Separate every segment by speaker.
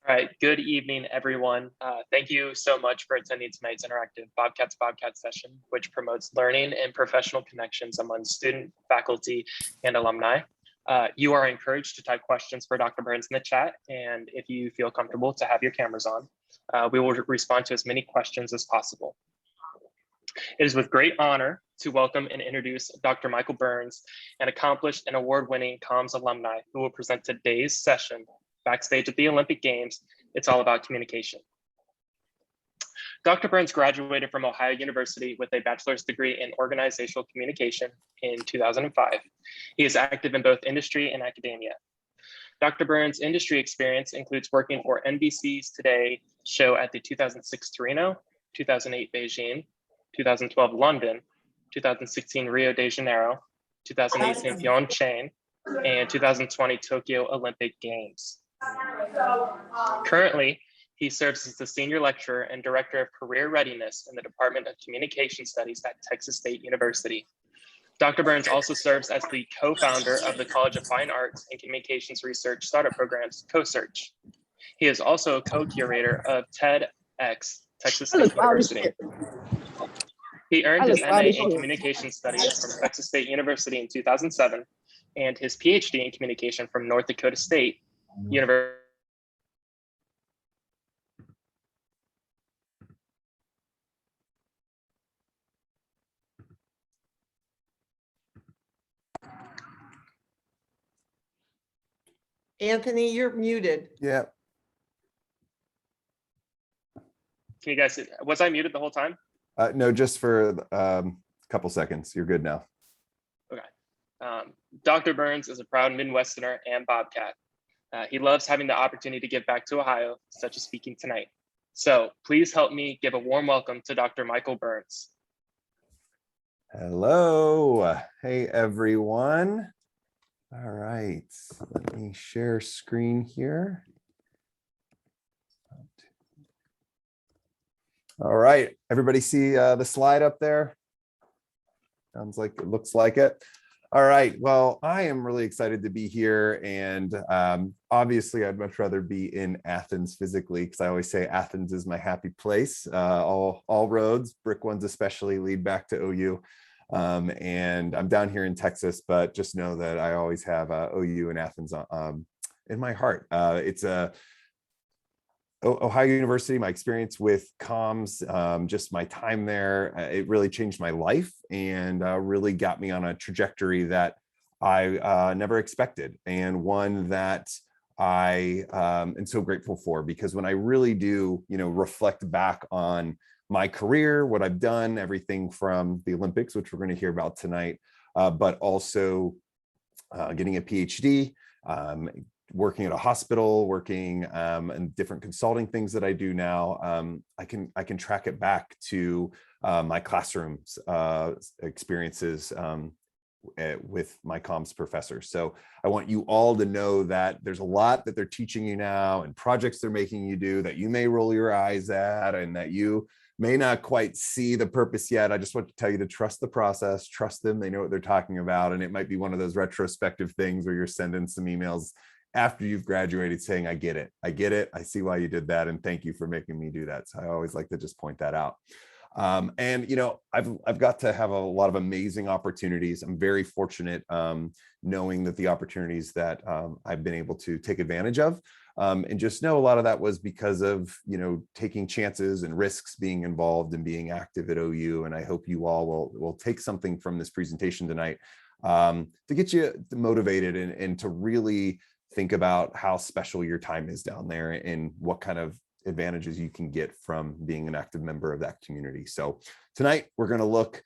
Speaker 1: All right, good evening, everyone. Thank you so much for attending tonight's interactive Bobcat-to-Bobcat session, which promotes learning and professional connections among student, faculty, and alumni. You are encouraged to type questions for Dr. Burns in the chat, and if you feel comfortable to have your cameras on, we will respond to as many questions as possible. It is with great honor to welcome and introduce Dr. Michael Burns, an accomplished and award-winning comms alumni who will present today's session, Backstage at the Olympic Games. It's all about communication. Dr. Burns graduated from Ohio University with a bachelor's degree in organizational communication in 2005. He is active in both industry and academia. Dr. Burns' industry experience includes working for NBC's Today show at the 2006 Torino, 2008 Beijing, 2012 London, 2016 Rio de Janeiro, 2018 Pyeongchang, and 2020 Tokyo Olympic Games. Currently, he serves as the Senior Lecturer and Director of Career Readiness in the Department of Communication Studies at Texas State University. Dr. Burns also serves as the co-founder of the College of Fine Arts and Communications Research startup programs, CoSearch. He is also a co-curator of TEDx Texas State University. He earned his MA in Communication Studies from Texas State University in 2007 and his PhD in Communication from North Dakota State University.
Speaker 2: Anthony, you're muted.
Speaker 3: Yeah.
Speaker 1: Can you guys see? Was I muted the whole time?
Speaker 3: No, just for a couple seconds. You're good now.
Speaker 1: Okay. Dr. Burns is a proud Midwesterner and Bobcat. He loves having the opportunity to give back to Ohio, such as speaking tonight. So please help me give a warm welcome to Dr. Michael Burns.
Speaker 3: Hello. Hey, everyone. All right. Let me share screen here. All right. Everybody see the slide up there? Sounds like it looks like it. All right. Well, I am really excited to be here. And obviously, I'd much rather be in Athens physically, because I always say Athens is my happy place. All roads, brick ones especially, lead back to OU. And I'm down here in Texas, but just know that I always have OU and Athens in my heart. It's Ohio University, my experience with comms, just my time there, it really changed my life and really got me on a trajectory that I never expected, and one that I am so grateful for, because when I really do, reflect back on my career, what I've done, everything from the Olympics, which we're going to hear about tonight, but also getting a PhD, working at a hospital, working and different consulting things that I do now, I can track it back to my classroom experiences with my comms professors. So I want you all to know that there's a lot that they're teaching you now and projects they're making you do that you may roll your eyes at and that you may not quite see the purpose yet. I just want to tell you to trust the process, trust them, they know what they're talking about. And it might be one of those retrospective things where you're sending some emails after you've graduated saying, I get it, I see why you did that, and thank you for making me do that. So I always like to just point that out. And I've got to have a lot of amazing opportunities. I'm very fortunate knowing that the opportunities that I've been able to take advantage of, and just know a lot of that was because of taking chances and risks, being involved and being active at OU. And I hope you all will take something from this presentation tonight to get you motivated and to really think about how special your time is down there and what kind of advantages you can get from being an active member of that community. So tonight we're going to look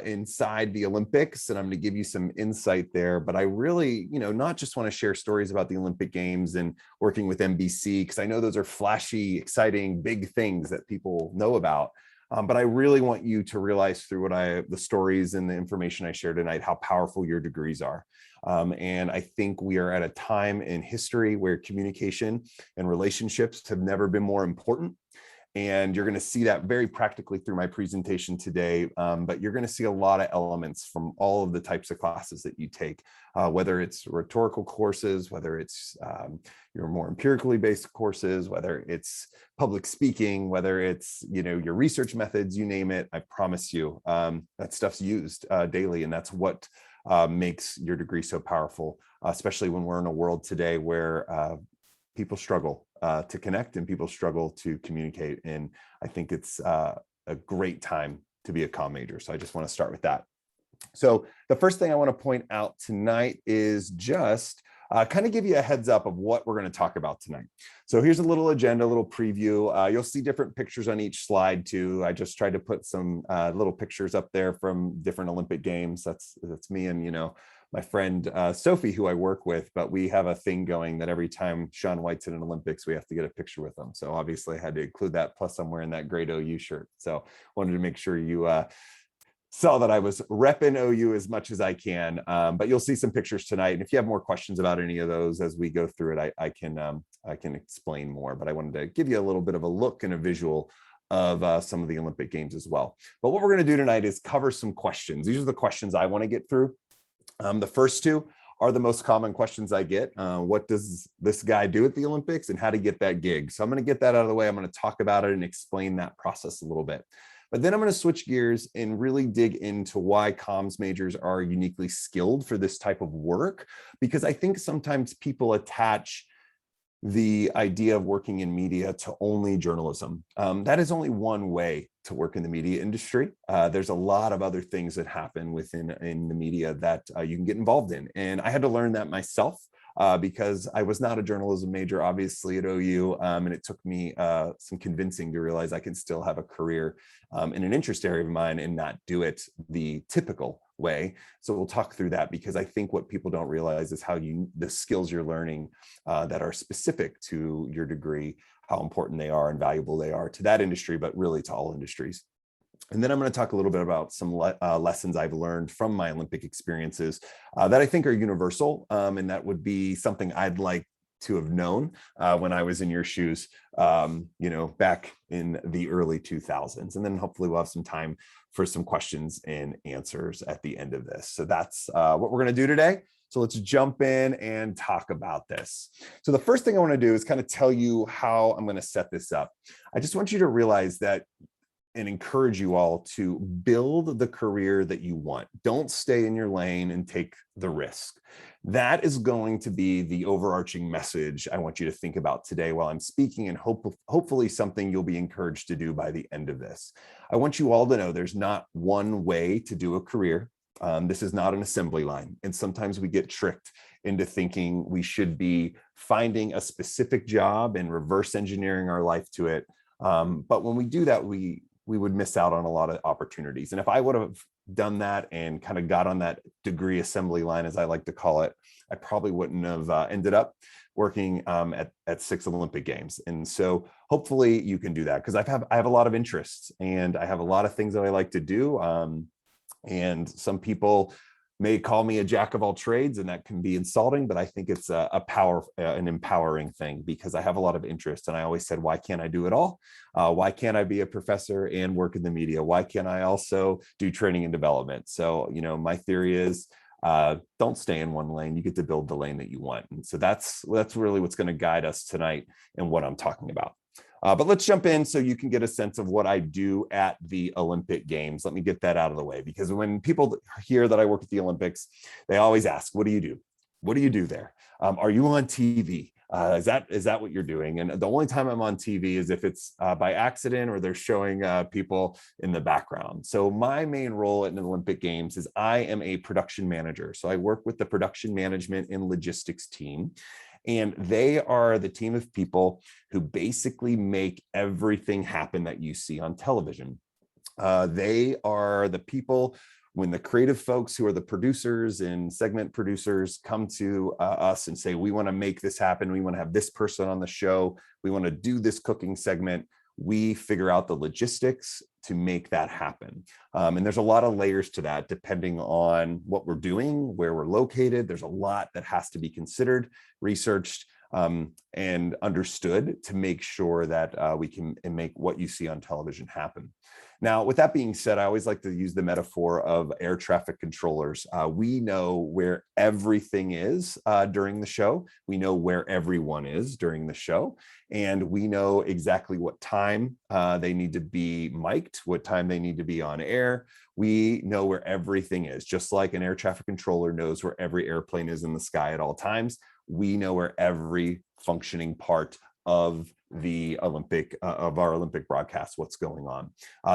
Speaker 3: inside the Olympics, and I'm going to give you some insight there. But I really, not just want to share stories about the Olympic Games and working with NBC, because I know those are flashy, exciting, big things that people know about. But I really want you to realize through the stories and the information I share tonight, how powerful your degrees are. And I think we are at a time in history where communication and relationships have never been more important. And you're going to see that very practically through my presentation today. But you're going to see a lot of elements from all of the types of classes that you take, whether it's rhetorical courses, whether it's your more empirically based courses, whether it's public speaking, whether it's, your research methods, you name it. I promise you that stuff's used daily. And that's what makes your degree so powerful, especially when we're in a world today where people struggle to connect and people struggle to communicate. And I think it's a great time to be a comm major. So I just want to start with that. So the first thing I want to point out tonight is just kind of give you a heads up of what we're going to talk about tonight. So here's a little agenda, a little preview. You'll see different pictures on each slide too. I just tried to put some little pictures up there from different Olympic games. That's me and, my friend Sophie, who I work with, but we have a thing going that every time Shaun White's in an Olympics, we have to get a picture with them. So obviously I had to include that, plus I'm wearing that great OU shirt. So wanted to make sure you saw that I was repping OU as much as I can, but you'll see some pictures tonight. And if you have more questions about any of those as we go through it, I can explain more, but I wanted to give you a little bit of a look and a visual of some of the Olympic games as well. But what we're going to do tonight is cover some questions. These are the questions I want to get through. The first two are the most common questions I get. What does this guy do at the Olympics and how to get that gig? So I'm going to get that out of the way. I'm going to talk about it and explain that process a little bit. But then I'm going to switch gears and really dig into why comms majors are uniquely skilled for this type of work, because I think sometimes people attach the idea of working in media to only journalism. That is only one way to work in the media industry. There's a lot of other things that happen in the media that you can get involved in. And I had to learn that myself because I was not a journalism major, obviously, at OU. And it took me some convincing to realize I can still have a career in an interest area of mine and not do it the typical way. So we'll talk through that, because I think what people don't realize is how the skills you're learning that are specific to your degree, how important they are and valuable they are to that industry, but really to all industries. And then I'm going to talk a little bit about some lessons I've learned from my Olympic experiences that I think are universal, and that would be something I'd like to have known when I was in your shoes, back in the early 2000s. And then hopefully we'll have some time for some questions and answers at the end of this. So that's what we're going to do today. So let's jump in and talk about this. So the first thing I want to do is kind of tell you how I'm going to set this up. I just want you to realize that and encourage you all to build the career that you want. Don't stay in your lane and take the risk. That is going to be the overarching message I want you to think about today while I'm speaking, and hopefully something you'll be encouraged to do by the end of this. I want you all to know there's not one way to do a career. This is not an assembly line. And sometimes we get tricked into thinking we should be finding a specific job and reverse engineering our life to it. But when we do that, we would miss out on a lot of opportunities. And if I would have done that and kind of got on that degree assembly line, as I like to call it, I probably wouldn't have ended up working at 6 Olympic Games. And so hopefully you can do that, because I have a lot of interests and I have a lot of things that I like to do. And some people may call me a jack of all trades, and that can be insulting, but I think it's an empowering thing, because I have a lot of interest. And I always said, why can't I do it all? Why can't I be a professor and work in the media? Why can't I also do training and development? So, my theory is don't stay in one lane. You get to build the lane that you want. And so that's really what's going to guide us tonight and what I'm talking about. But let's jump in so you can get a sense of what I do at the Olympic Games. Let me get that out of the way, because when people hear that I work at the Olympics, they always ask, what do you do? What do you do there? Are you on TV? Is that what you're doing? And the only time I'm on TV is if it's by accident or they're showing people in the background. So my main role at an Olympic Games is I am a production manager. So I work with the production management and logistics team. And they are the team of people who basically make everything happen that you see on television. They are the people, when the creative folks who are the producers and segment producers come to us and say, we want to make this happen, we want to have this person on the show, we want to do this cooking segment, we figure out the logistics to make that happen. And there's a lot of layers to that, depending on what we're doing, where we're located. There's a lot that has to be considered, researched, and understood to make sure that we can make what you see on television happen. Now, with that being said, I always like to use the metaphor of air traffic controllers. We know where everything is during the show. We know where everyone is during the show. And we know exactly what time they need to be mic'd, what time they need to be on air. We know where everything is, just like an air traffic controller knows where every airplane is in the sky at all times. We know where every functioning part of the Olympic of our Olympic broadcast, what's going on.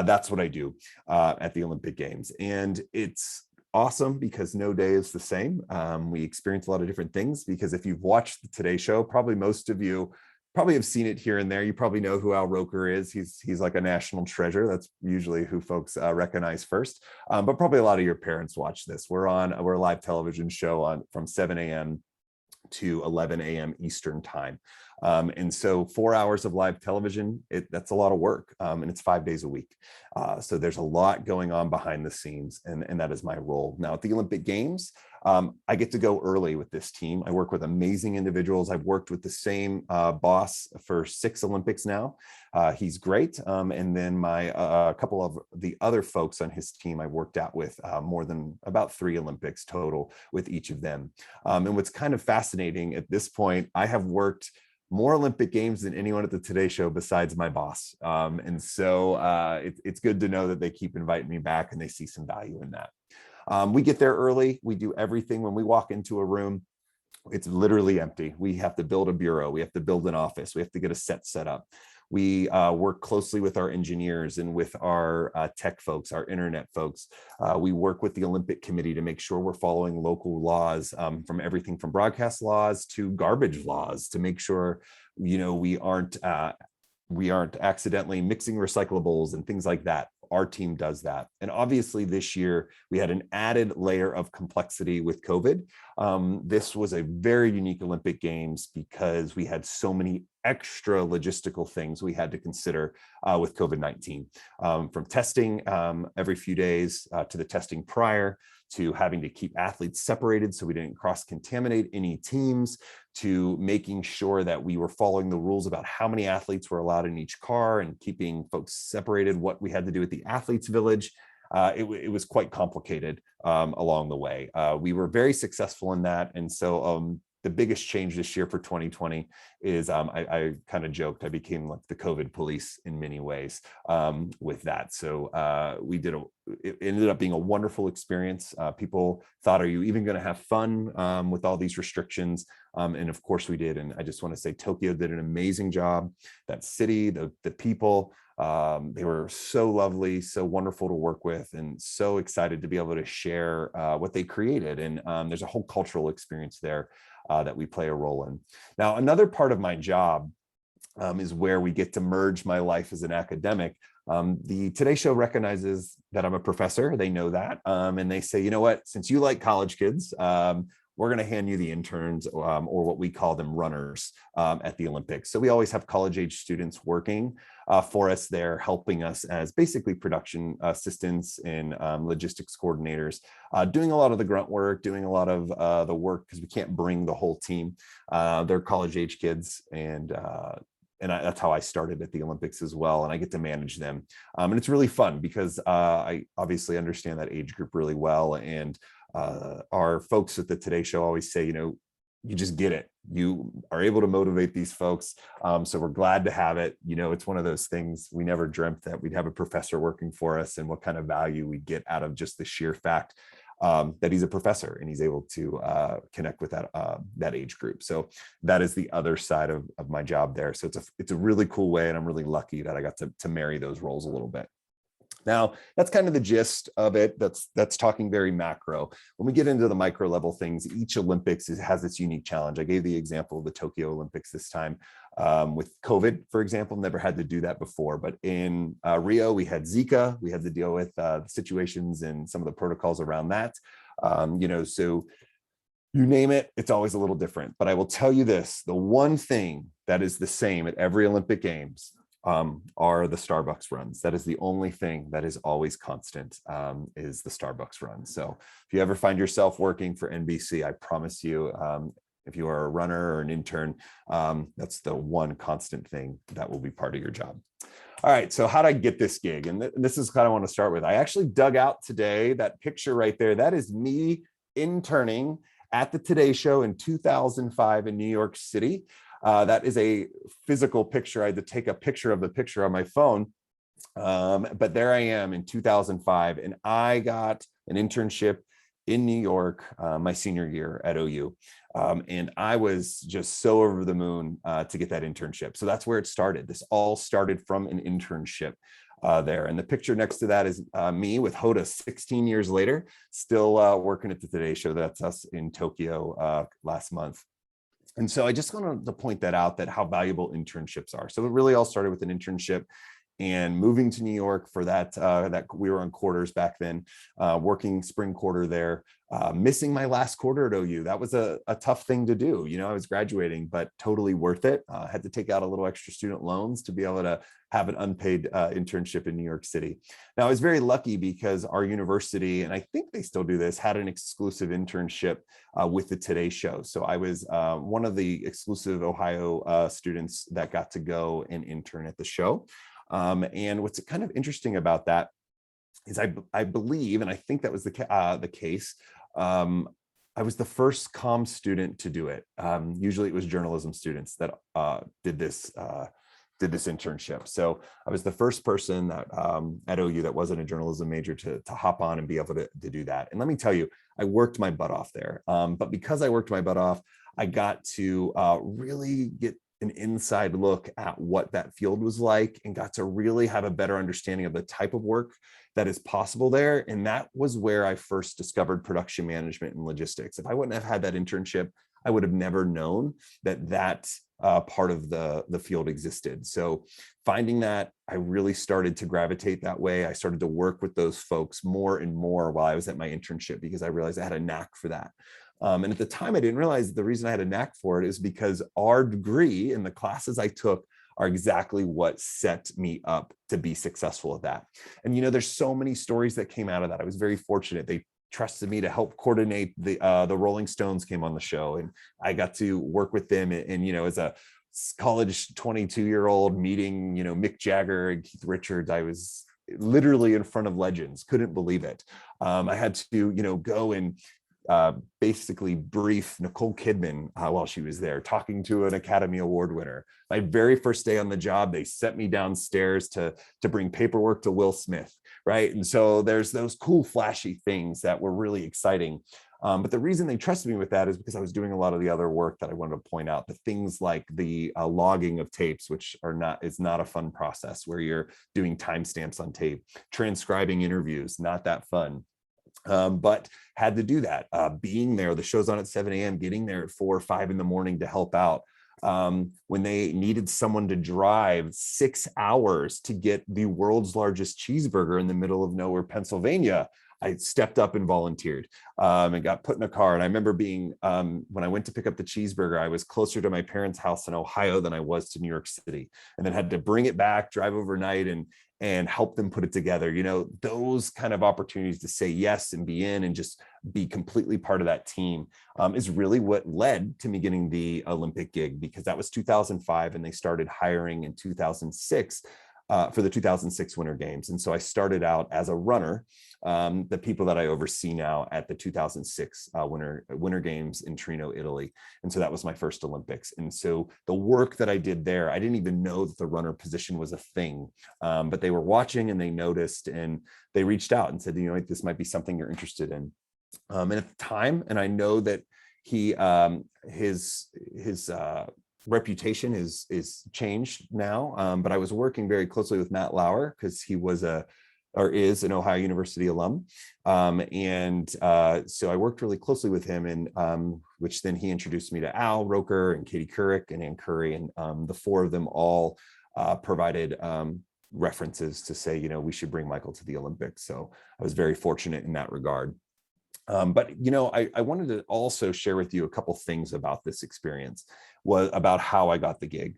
Speaker 3: That's what I do at the Olympic Games, and it's awesome because no day is the same. We experience a lot of different things because if you've watched the Today Show, probably most of you probably have seen it here and there. You probably know who Al Roker is. He's like a national treasure. That's usually who folks recognize first. But probably a lot of your parents watch this. We're a live television show from 7 a.m. to 11 a.m. Eastern time. And so 4 hours of live television, that's a lot of work. And it's 5 days a week. So there's a lot going on behind the scenes, and that is my role. Now at the Olympic Games, I get to go early with this team. I work with amazing individuals. I've worked with the same boss for 6 Olympics now. He's great. And then a couple of the other folks on his team I've worked out with more than about 3 Olympics total with each of them. And what's kind of fascinating at this point, I have worked more Olympic Games than anyone at the Today Show besides my boss. And so it's good to know that they keep inviting me back and they see some value in that. We get there early. We do everything. When we walk into a room, it's literally empty. We have to build a bureau. We have to build an office. We have to get a set up. We work closely with our engineers and with our tech folks, our internet folks. We work with the Olympic Committee to make sure we're following local laws, from everything from broadcast laws to garbage laws, to make sure, we aren't accidentally mixing recyclables and things like that. Our team does that. And obviously this year we had an added layer of complexity with COVID. This was a very unique Olympic Games because we had so many extra logistical things we had to consider with COVID-19, from testing every few days to the testing prior, to having to keep athletes separated so we didn't cross-contaminate any teams, to making sure that we were following the rules about how many athletes were allowed in each car and keeping folks separated, what we had to do at the athletes village. It was quite complicated along the way. We were very successful in that. And so the biggest change this year for 2020 is I kind of joked, I became like the COVID police in many ways with that. So it ended up being a wonderful experience. People thought, are you even going to have fun with all these restrictions? And of course we did. And I just want to say Tokyo did an amazing job. That city, the people, they were so lovely, so wonderful to work with, and so excited to be able to share what they created. And there's a whole cultural experience there that we play a role in. Now, another part of my job is where we get to merge my life as an academic. The Today Show recognizes that I'm a professor. They know that. And they say, you know what, since you like college kids, we're going to hand you the interns, or what we call them, runners, at the Olympics. So we always have college age students working for us there, helping us as basically production assistants and logistics coordinators, doing a lot of the grunt work, doing a lot of the work because we can't bring the whole team. They're college age kids, and that's how I started at the Olympics as well. And I get to manage them. And it's really fun because I obviously understand that age group really well. And our folks at the Today Show always say, you just get it. You are able to motivate these folks. So we're glad to have it. It's one of those things we never dreamt that we'd have a professor working for us and what kind of value we'd get out of just the sheer fact that he's a professor and he's able to connect with that age group. So that is the other side of my job there. So it's a really cool way, and I'm really lucky that I got to marry those roles a little bit. Now, that's kind of the gist of it. That's talking very macro. When we get into the micro level things, each Olympics has its unique challenge. I gave the example of the Tokyo Olympics this time with COVID, for example. Never had to do that before. But in Rio, we had Zika. We had to deal with the situations and some of the protocols around that. So you name it, it's always a little different. But I will tell you this, the one thing that is the same at every Olympic Games are the Starbucks runs. That is the only thing that is always constant, is the Starbucks run. So if you ever find yourself working for NBC, I promise you, If you are a runner or an intern, that's the one constant thing that will be part of your job. All right, so how did I get this gig? And this is kind of what I want to start with. I actually dug out today, that picture right there. That is me interning at the Today Show in 2005 in New York City. That is a physical picture. I had to take a picture of the picture on my phone. But there I am in 2005, and I got an internship in New York my senior year at OU. And I was just so over the moon to get that internship. So that's where it started. This all started from an internship there. And the picture next to that is me with Hoda 16 years later, still working at the Today Show. That's us in Tokyo last month. And so I just wanted to point that out, that how valuable internships are. So it really all started with an internship. And moving to New York for that, that we were on quarters back then, working spring quarter there, missing my last quarter at OU. That was a tough thing to do. You know, I was graduating, but totally worth it. Had to take out a little extra student loans to be able to have an unpaid internship in New York City. Now, I was very lucky because our university, and I think they still do this, had an exclusive internship with the Today Show. So I was one of the exclusive Ohio students that got to go and intern at the show. And what's kind of interesting about that is I believe, and I think that was the case, I was the first comm student to do it. Usually it was journalism students that did this internship. So I was the first person that at OU that wasn't a journalism major to hop on and be able to do that. And let me tell you, I worked my butt off there. But because I worked my butt off, I got to really get an inside look at what that field was like and got to really have a better understanding of the type of work that is possible there. And that was where I first discovered production management and logistics. If I wouldn't have had that internship, I would have never known that part of the field existed. So finding that, I really started to gravitate that way. I started to work with those folks more and more while I was at my internship because I realized I had a knack for that. And at the time, I didn't realize the reason I had a knack for it is because our degree and the classes I took are exactly what set me up to be successful at that. And, you know, there's so many stories that came out of that. I was very fortunate. They trusted me to help coordinate the Rolling Stones came on the show, and I got to work with them. And you know, as a college 22-year-old meeting, you know, Mick Jagger and Keith Richards, I was literally in front of legends. Couldn't believe it. I had to, you know, go and basically brief Nicole Kidman while she was there, talking to an Academy Award winner. My very first day on the job, they sent me downstairs to bring paperwork to Will Smith, right? And so there's those cool, flashy things that were really exciting. But the reason they trusted me with that is because I was doing a lot of the other work that I wanted to point out, the things like the logging of tapes, which is not a fun process, where you're doing timestamps on tape, transcribing interviews, not that fun. But had to do that. Being there, the show's on at 7 a.m., getting there at 4 or 5 in the morning to help out. When they needed someone to drive 6 hours to get the world's largest cheeseburger in the middle of nowhere, Pennsylvania, I stepped up and volunteered and got put in a car. And I remember being, when I went to pick up the cheeseburger, I was closer to my parents' house in Ohio than I was to New York City, and then had to bring it back, drive overnight, and help them put it together. You know, those kind of opportunities to say yes and be in and just be completely part of that team is really what led to me getting the Olympic gig, because that was 2005 and they started hiring in 2006 for the 2006 Winter Games. And so I started out as a runner, the people that I oversee now at the 2006 Winter Games in Torino, Italy. And so that was my first Olympics. And so the work that I did there, I didn't even know that the runner position was a thing, but they were watching and they noticed and they reached out and said, you know, this might be something you're interested in. And at the time, and I know that his reputation is changed now, but I was working very closely with Matt Lauer because he was is an Ohio University alum. So I worked really closely with him, and which then he introduced me to Al Roker and Katie Couric and Ann Curry, and the four of them all provided references to say, you know, we should bring Michael to the Olympics. So I was very fortunate in that regard. But, you know, I wanted to also share with you a couple things about this experience, about how I got the gig.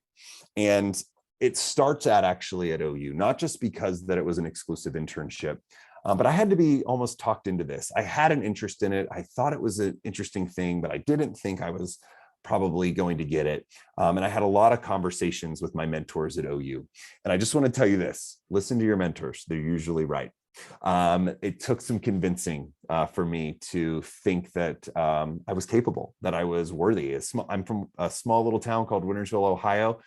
Speaker 3: And it starts actually at OU, not just because that it was an exclusive internship, but I had to be almost talked into this. I had an interest in it. I thought it was an interesting thing, but I didn't think I was probably going to get it. And I had a lot of conversations with my mentors at OU. And I just want to tell you this, listen to your mentors. They're usually right. It took some convincing for me to think that I was capable, that I was worthy. I'm from a small little town called Wintersville, Ohio.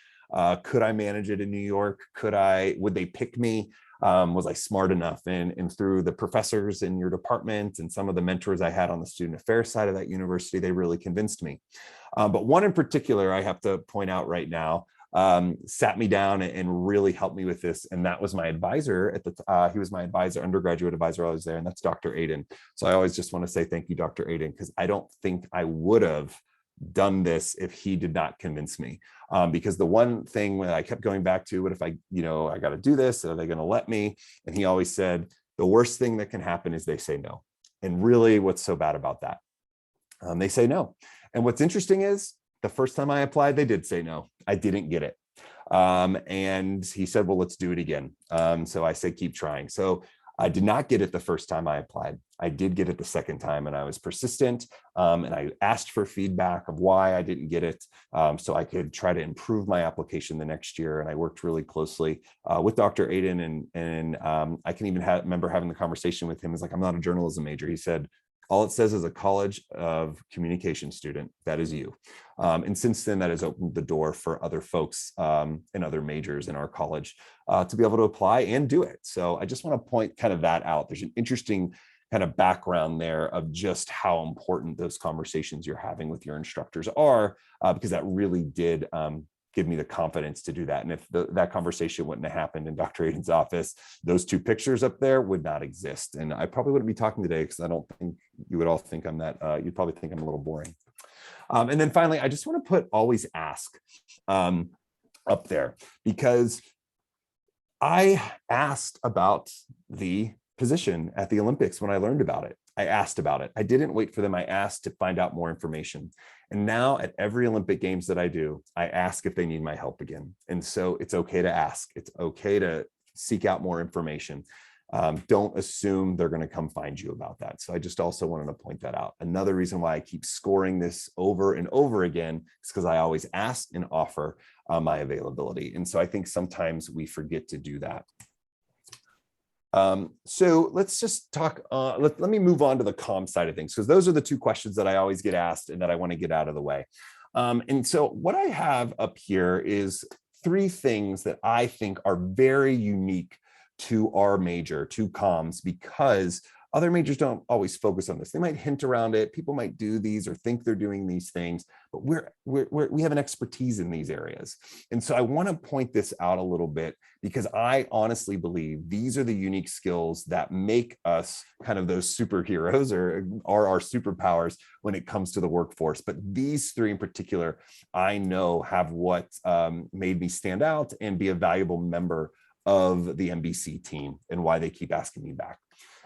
Speaker 3: Could I manage it in New York? Would they pick me? Was I smart enough? And through the professors in your department and some of the mentors I had on the student affairs side of that university, they really convinced me. But one in particular, I have to point out right now, sat me down and really helped me with this. And that was my advisor he was my advisor, undergraduate advisor. I was there, and that's Dr. Aiden. So I always just want to say thank you, Dr. Aiden, because I don't think I would have done this if he did not convince me. Because the one thing that I kept going back to, what if I got to do this? Are they going to let me? And he always said, the worst thing that can happen is they say no. And really, what's so bad about that? They say no. And what's interesting is the first time I applied, they did say no. I didn't get it. And he said, well, let's do it again. So I said, keep trying. So I did not get it the first time I applied. I did get it the second time, and I was persistent. And I asked for feedback of why I didn't get it, so I could try to improve my application the next year. And I worked really closely with Dr. Aiden. And I can even remember having the conversation with him. He's like, I'm not a journalism major. He said, all it says is a College of Communication student. That is you. And since then, that has opened the door for other folks in other majors in our college to be able to apply and do it. So I just want to point kind of that out. There's an interesting kind of background there of just how important those conversations you're having with your instructors are, because that really did give me the confidence to do that. And if that conversation wouldn't have happened in Dr. Aiden's office, those two pictures up there would not exist. And I probably wouldn't be talking today, because I don't think you would all think I'm that, you'd probably think I'm a little boring. And then finally, I just want to put always ask up there, because I asked about the position at the Olympics when I learned about it. I asked about it. I didn't wait for them. I asked to find out more information. And now at every Olympic Games that I do, I ask if they need my help again. And so it's okay to ask. It's okay to seek out more information. Don't assume they're going to come find you about that. So I just also wanted to point that out. Another reason why I keep scoring this over and over again is because I always ask and offer my availability. And so I think sometimes we forget to do that. So let's just talk, let me move on to the comm side of things, because those are the two questions that I always get asked and that I want to get out of the way. And so what I have up here is 3 things that I think are very unique to our major, to comms, because other majors don't always focus on this. They might hint around it. People might do these or think they're doing these things, but we have an expertise in these areas. And so I want to point this out a little bit, because I honestly believe these are the unique skills that make us kind of those superheroes, or are our superpowers when it comes to the workforce. But these 3 in particular, I know have what made me stand out and be a valuable member of the MBC team, and why they keep asking me back.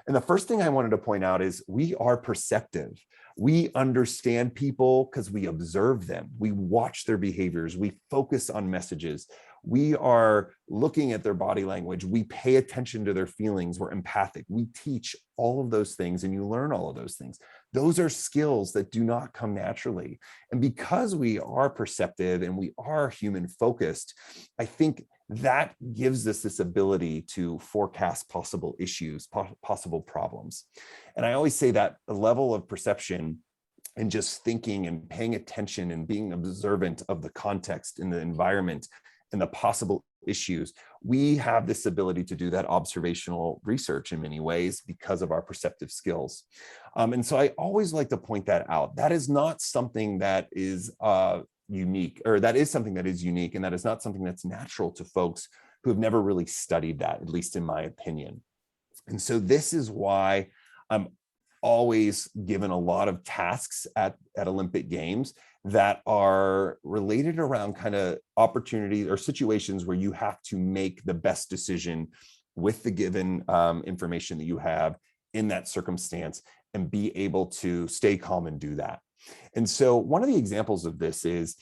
Speaker 3: And the first thing I wanted to point out is we are perceptive. We understand people because we observe them. We watch their behaviors. We focus on messages. We are looking at their body language. We pay attention to their feelings. We're empathic. We teach all of those things, and you learn all of those things. Those are skills that do not come naturally. And because we are perceptive and we are human focused, I think that gives us this ability to forecast possible issues, possible problems. And I always say that a level of perception and just thinking and paying attention and being observant of the context and the environment and the possible issues, we have this ability to do that observational research in many ways because of our perceptive skills. And so I always like to point that out. That is not something that is unique, or that is something that is unique, and that is not something that's natural to folks who have never really studied that, at least in my opinion. And so this is why I'm always given a lot of tasks at Olympic Games that are related around kind of opportunities or situations where you have to make the best decision with the given information that you have in that circumstance, and be able to stay calm and do that. And so one of the examples of this is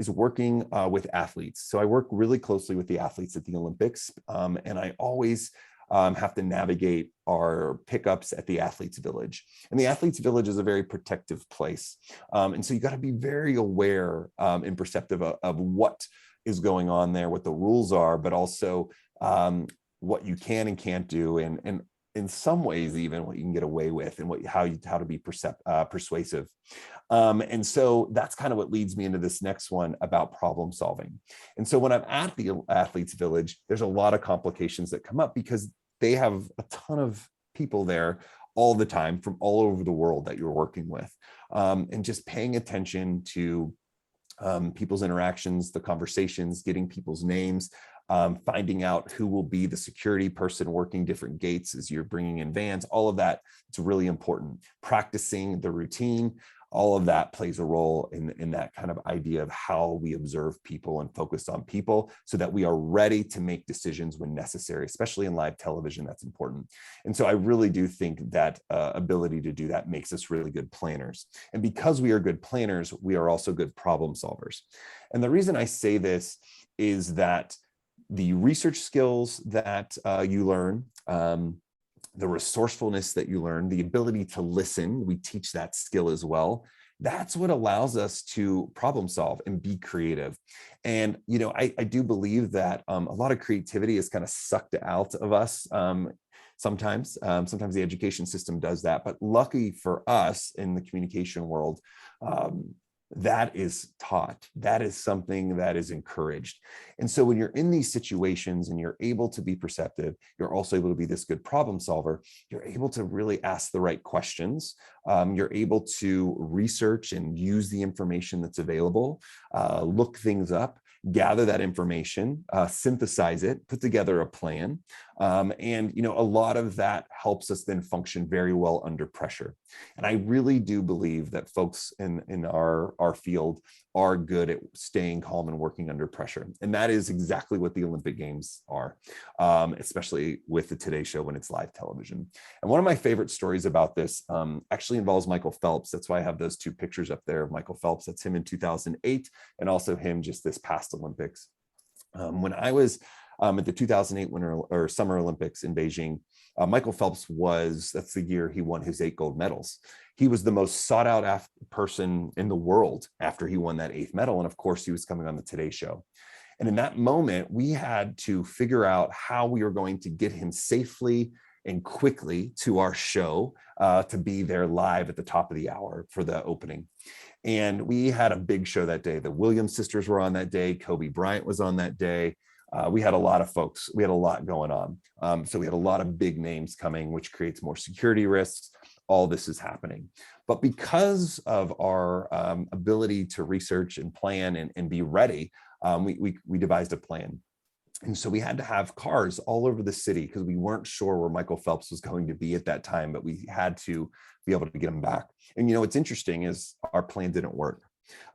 Speaker 3: working with athletes. So I work really closely with the athletes at the Olympics, and I always have to navigate our pickups at the Athletes Village. And the Athletes Village is a very protective place. And so you got to be very aware and perceptive of what is going on there, what the rules are, but also what you can and can't do, and in some ways even what you can get away with, and how to be persuasive. And so that's kind of what leads me into this next one about problem solving. And so when I'm at the Athletes Village, there's a lot of complications that come up because they have a ton of people there all the time from all over the world that you're working with. And just paying attention to people's interactions, the conversations, getting people's names, finding out who will be the security person working different gates as you're bringing in vans, all of that, it's really important. Practicing the routine, all of that plays a role in that kind of idea of how we observe people and focus on people so that we are ready to make decisions when necessary, especially in live television. That's important. And so I really do think that ability to do that makes us really good planners. And because we are good planners, we are also good problem solvers. And the reason I say this is that the research skills that you learn, the resourcefulness that you learn, the ability to listen, we teach that skill as well. That's what allows us to problem solve and be creative. And, you know, I do believe that a lot of creativity is kind of sucked out of us. Sometimes the education system does that, but lucky for us in the communication world, that is taught. That is something that is encouraged. And so when you're in these situations and you're able to be perceptive, you're also able to be this good problem solver. You're able to really ask the right questions. You're able to research and use the information that's available, look things up, gather that information, synthesize it, put together a plan. And, you know, a lot of that helps us then function very well under pressure. And I really do believe that folks in our field are good at staying calm and working under pressure. And that is exactly what the Olympic Games are, especially with the Today Show when it's live television. And one of my favorite stories about this actually involves Michael Phelps. That's why I have those two pictures up there of Michael Phelps. That's him in 2008 and also him just this past Olympics. When I was at the 2008 Summer Olympics in Beijing, Michael Phelps that's the year he won his 8 gold medals. He was the most sought out person in the world after he won that 8th medal. And of course, he was coming on the Today Show. And in that moment, we had to figure out how we were going to get him safely and quickly to our show to be there live at the top of the hour for the opening. And we had a big show that day. The Williams sisters were on that day. Kobe Bryant was on that day. We had a lot of folks. We had a lot going on. So we had a lot of big names coming, which creates more security risks. All this is happening. But because of our ability to research and plan and be ready, we devised a plan. And so we had to have cars all over the city because we weren't sure where Michael Phelps was going to be at that time, but we had to be able to get him back. And, you know, what's interesting is our plan didn't work.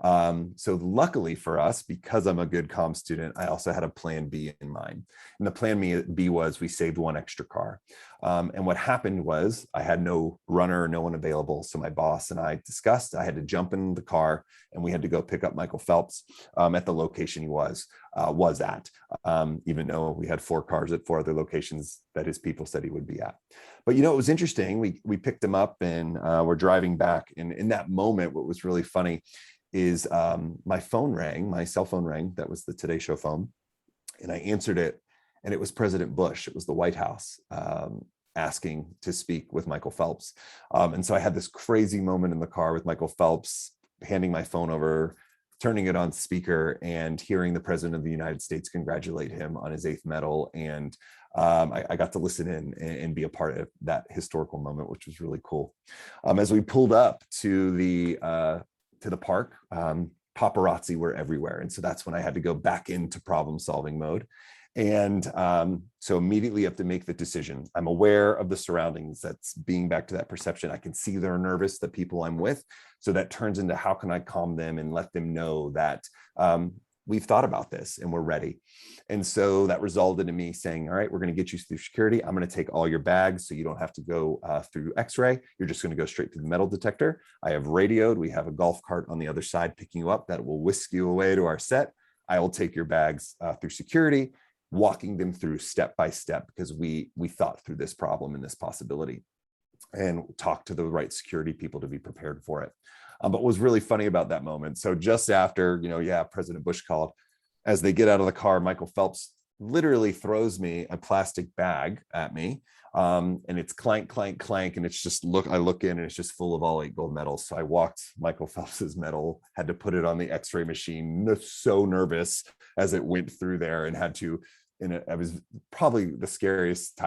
Speaker 3: So luckily for us, because I'm a good comm student, I also had a plan B in mind. And the plan B was we saved one extra car. And what happened was I had no runner, no one available. So my boss and I discussed, I had to jump in the car and we had to go pick up Michael Phelps at the location he was at, even though we had 4 cars at 4 other locations that his people said he would be at. But, you know, it was interesting. We picked him up and we're driving back. And in that moment, what was really funny is my cell phone rang. That was the Today Show phone. And I answered it, and it was President Bush. It was the White House asking to speak with Michael Phelps. And so I had this crazy moment in the car with Michael Phelps, handing my phone over, turning it on speaker, and hearing the President of the United States congratulate him on his 8th medal. And I got to listen in and be a part of that historical moment, which was really cool. As we pulled up to the park, paparazzi were everywhere. And so that's when I had to go back into problem solving mode. And so immediately you have to make the decision. I'm aware of the surroundings. That's being back to that perception. I can see they're nervous, the people I'm with. So that turns into how can I calm them and let them know that we've thought about this and we're ready. And so that resulted in me saying, all right, we're going to get you through security. I'm going to take all your bags so you don't have to go through x-ray. You're just going to go straight to the metal detector. I have radioed. We have a golf cart on the other side picking you up that will whisk you away to our set. I will take your bags through security. walking them through step by step, because we thought through this problem and this possibility and talked to the right security people to be prepared for it. But what was really funny about that moment, so just after, President Bush called, as they get out of the car, Michael Phelps literally throws me a plastic bag at me. And it's clank, clank, clank. And it's just, I look in and it's just full of all 8 gold medals. So I walked Michael Phelps's medal, had to put it on the x-ray machine, so nervous as it went through there, and had to, it was probably the scariest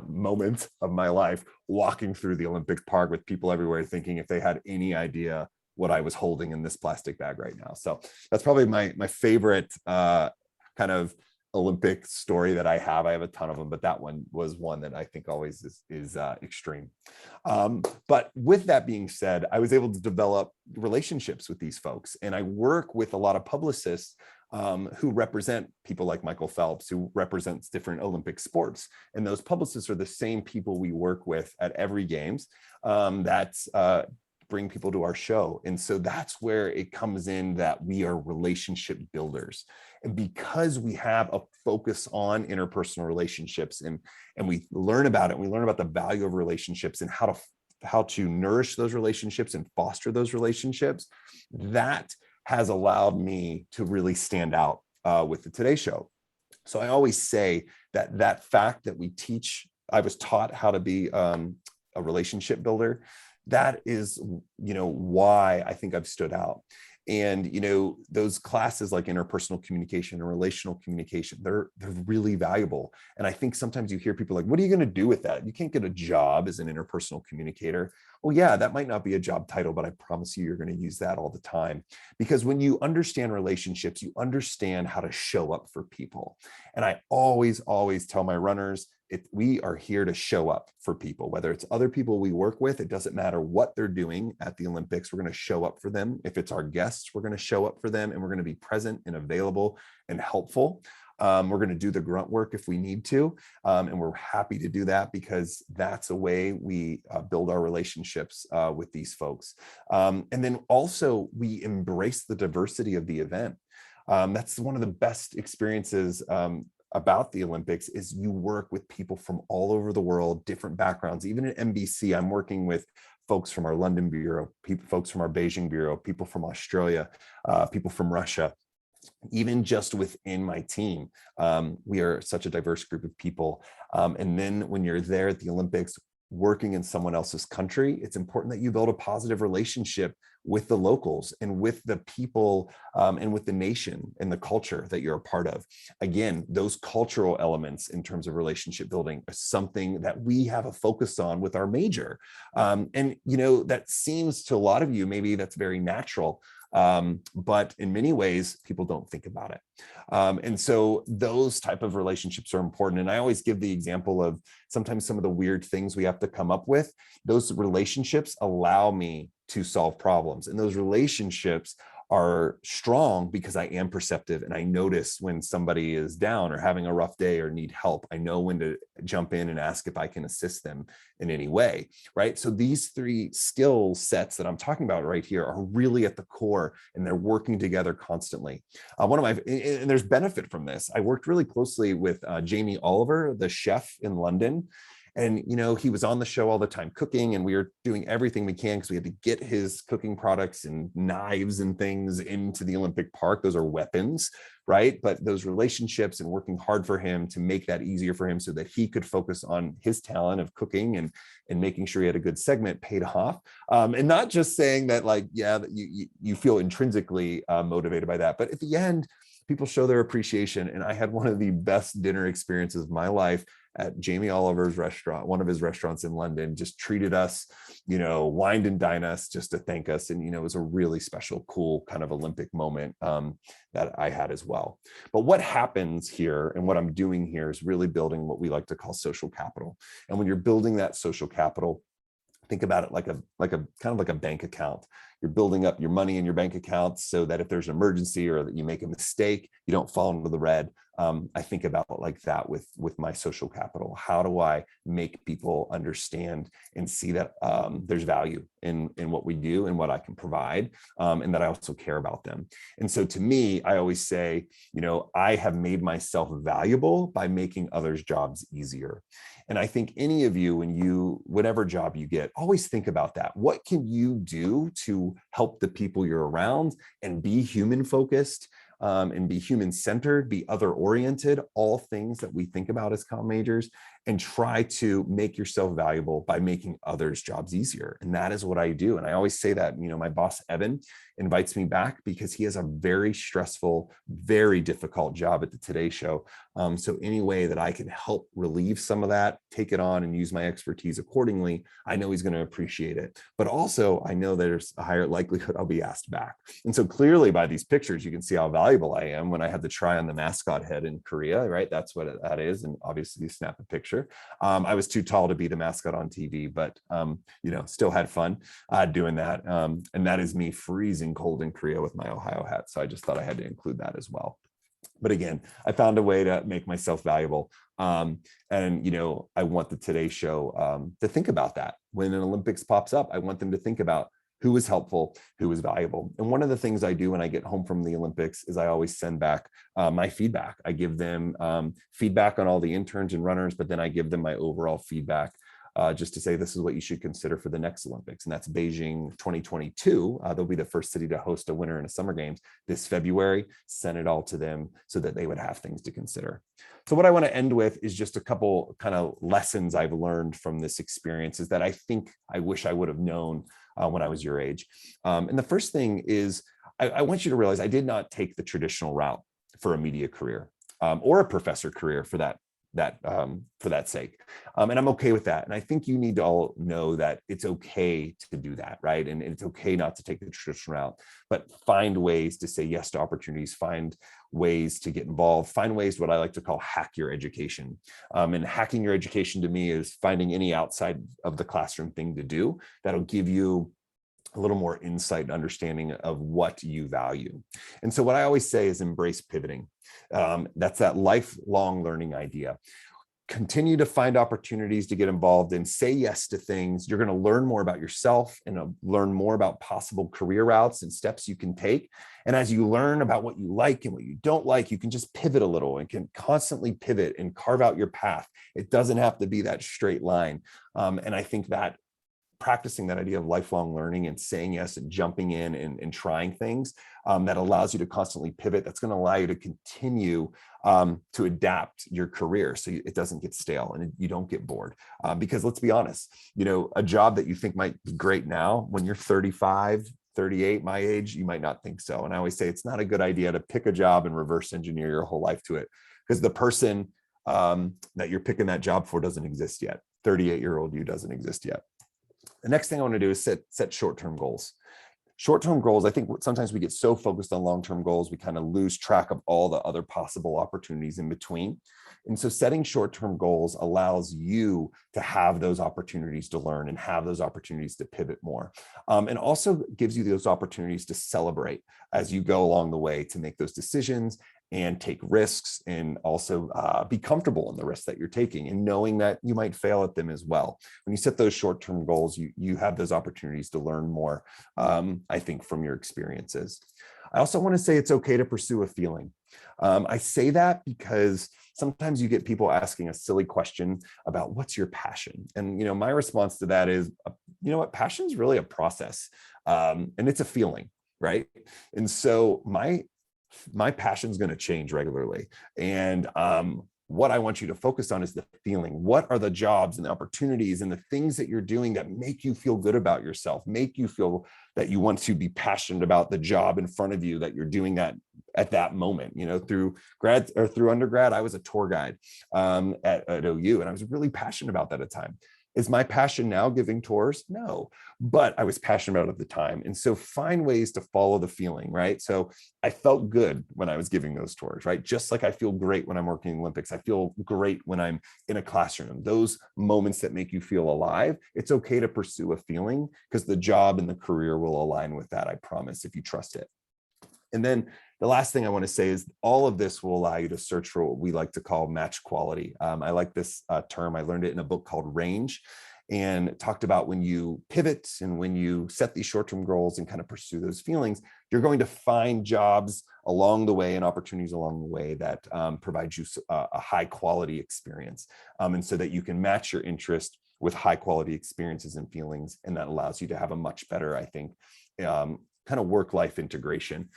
Speaker 3: moment of my life, walking through the Olympic Park with people everywhere, thinking if they had any idea what I was holding in this plastic bag right now. So that's probably my favorite kind of Olympic story that I have. I have a ton of them, but that one was one that I think always is extreme. But with that being said, I was able to develop relationships with these folks, and I work with a lot of publicists who represent people like Michael Phelps, who represents different Olympic sports. And those publicists are the same people we work with at every games that bring people to our show. And so that's where it comes in, that we are relationship builders. And because we have a focus on interpersonal relationships, and we learn about it, we learn about the value of relationships and how to nourish those relationships and foster those relationships, that has allowed me to really stand out with the Today Show. So I always say that fact that I was taught how to be a relationship builder, that is, why I think I've stood out. And, those classes like interpersonal communication and relational communication, they're really valuable. And I think sometimes you hear people like, what are you going to do with that? You can't get a job as an interpersonal communicator. Well, yeah, that might not be a job title, but I promise you're going to use that all the time. Because when you understand relationships, you understand how to show up for people. And I always tell my runners, we are here to show up for people, whether it's other people we work with. It doesn't matter what they're doing at the Olympics. We're going to show up for them. If it's our guests, we're going to show up for them, and we're going to be present and available and helpful. We're going to do the grunt work if we need to. And we're happy to do that, because that's a way we build our relationships with these folks. And then also we embrace the diversity of the event. That's one of the best experiences about the Olympics, is you work with people from all over the world, different backgrounds. Even at NBC, I'm working with folks from our London bureau, folks from our Beijing bureau, people from Australia, people from Russia. Even just within my team, we are such a diverse group of people. And then when you're there at the Olympics, working in someone else's country, it's important that you build a positive relationship with the locals and with the people and with the nation and the culture that you're a part of. Again, those cultural elements in terms of relationship building are something that we have a focus on with our major. And, that seems to a lot of you, maybe that's very natural. But in many ways, people don't think about it. And so those type of relationships are important. And I always give the example of sometimes some of the weird things we have to come up with. Those relationships allow me to solve problems. And those relationships are strong because I am perceptive, and I notice when somebody is down or having a rough day or need help. I know when to jump in and ask if I can assist them in any way, right? So these 3 skill sets that I'm talking about right here are really at the core, and they're working together constantly. And there's benefit from this. I worked really closely with Jamie Oliver, the chef in London. And, he was on the show all the time cooking, and we were doing everything we can because we had to get his cooking products and knives and things into the Olympic Park. Those are weapons, right? But those relationships and working hard for him to make that easier for him so that he could focus on his talent of cooking and making sure he had a good segment paid off. And not just saying that, like, yeah, you feel intrinsically motivated by that, but at the end, people show their appreciation. And I had one of the best dinner experiences of my life at Jamie Oliver's restaurant, one of his restaurants in London. Just treated us, wined and dined us just to thank us. And, it was a really special, cool kind of Olympic moment that I had as well. But what happens here and what I'm doing here is really building what we like to call social capital. And when you're building that social capital, think about it like a kind of like a bank account. You're building up your money in your bank account so that if there's an emergency or that you make a mistake, you don't fall into the red. I think about it like that with my social capital. How do I make people understand and see that there's value in what we do and what I can provide, and that I also care about them. And so to me, I always say, I have made myself valuable by making others' jobs easier. And I think any of you, whatever job you get, always think about that. What can you do to help the people you're around and be human focused, and be human centered, be other oriented, all things that we think about as comm majors, and try to make yourself valuable by making others' jobs easier. And that is what I do. And I always say that, my boss, Evan, invites me back because he has a very stressful, very difficult job at the Today Show. So any way that I can help relieve some of that, take it on and use my expertise accordingly, I know he's going to appreciate it. But also I know there's a higher likelihood I'll be asked back. And so clearly by these pictures, you can see how valuable I am when I had to try on the mascot head in Korea, right? That's what that is. And obviously you snap a picture. I was too tall to be the mascot on TV, but still had fun doing that. And that is me freezing cold in Korea with my Ohio hat. So I just thought I had to include that as well. But again, I found a way to make myself valuable. And I want the Today Show to think about that. When an Olympics pops up, I want them to think about who was helpful, who was valuable. And one of the things I do when I get home from the Olympics is I always send back my feedback. I give them feedback on all the interns and runners, but then I give them my overall feedback just to say, this is what you should consider for the next Olympics. And that's Beijing 2022. They'll be the first city to host a winter in a summer games this February. Send it all to them so that they would have things to consider. So what I want to end with is just a couple kind of lessons I've learned from this experience is that I think I wish I would have known when I was your age. And the first thing is, I want you to realize I did not take the traditional route for a media career or a professor career for that sake. And I'm okay with that. And I think you need to all know that it's okay to do that, right? And it's okay not to take the traditional route, but find ways to say yes to opportunities, find ways to get involved, find ways, what I like to call hack your education. And hacking your education to me is finding any outside of the classroom thing to do that'll give you a little more insight and understanding of what you value. And so what I always say is embrace pivoting. That's that lifelong learning idea. Continue to find opportunities to get involved and say yes to things. You're going to learn more about yourself and learn more about possible career routes and steps you can take. And as you learn about what you like and what you don't like, you can just pivot a little and can constantly pivot and carve out your path. It doesn't have to be that straight line. And I think that practicing that idea of lifelong learning and saying yes and jumping in and trying things that allows you to constantly pivot, that's going to allow you to continue to adapt your career so it doesn't get stale and you don't get bored. Because let's be honest, a job that you think might be great now, when you're 35, 38, my age, you might not think so. And I always say it's not a good idea to pick a job and reverse engineer your whole life to it, because the person that you're picking that job for doesn't exist yet. 38-year-old you doesn't exist yet. The next thing I want to do is set short-term goals. Short-term goals, I think sometimes we get so focused on long-term goals, we kind of lose track of all the other possible opportunities in between. And so setting short-term goals allows you to have those opportunities to learn and have those opportunities to pivot more. And also gives you those opportunities to celebrate as you go along the way, to make those decisions and take risks, and also be comfortable in the risks that you're taking and knowing that you might fail at them as well. When you set those short-term goals, you have those opportunities to learn more, I think, from your experiences. I also want to say it's okay to pursue a feeling. I say that because sometimes you get people asking a silly question about what's your passion? And, my response to that is, passion is really a process, and it's a feeling, right? And so my passion is going to change regularly. And what I want you to focus on is the feeling. What are the jobs and the opportunities and the things that you're doing that make you feel good about yourself, make you feel that you want to be passionate about the job in front of you, that you're doing that at that moment. Through grad or through undergrad, I was a tour guide at OU, and I was really passionate about that at the time. Is my passion now giving tours? No, but I was passionate about it at the time. And so find ways to follow the feeling, right? So I felt good when I was giving those tours, right? Just like I feel great when I'm working in the Olympics. I feel great when I'm in a classroom. Those moments that make you feel alive, it's okay to pursue a feeling, because the job and the career will align with that, I promise, if you trust it. And then the last thing I want to say is all of this will allow you to search for what we like to call match quality. I like this term. I learned it in a book called Range, and it talked about when you pivot and when you set these short-term goals and kind of pursue those feelings, you're going to find jobs along the way and opportunities along the way that provide you a high quality experience. And so that you can match your interest with high quality experiences and feelings. And that allows you to have a much better, I think, kind of work-life integration,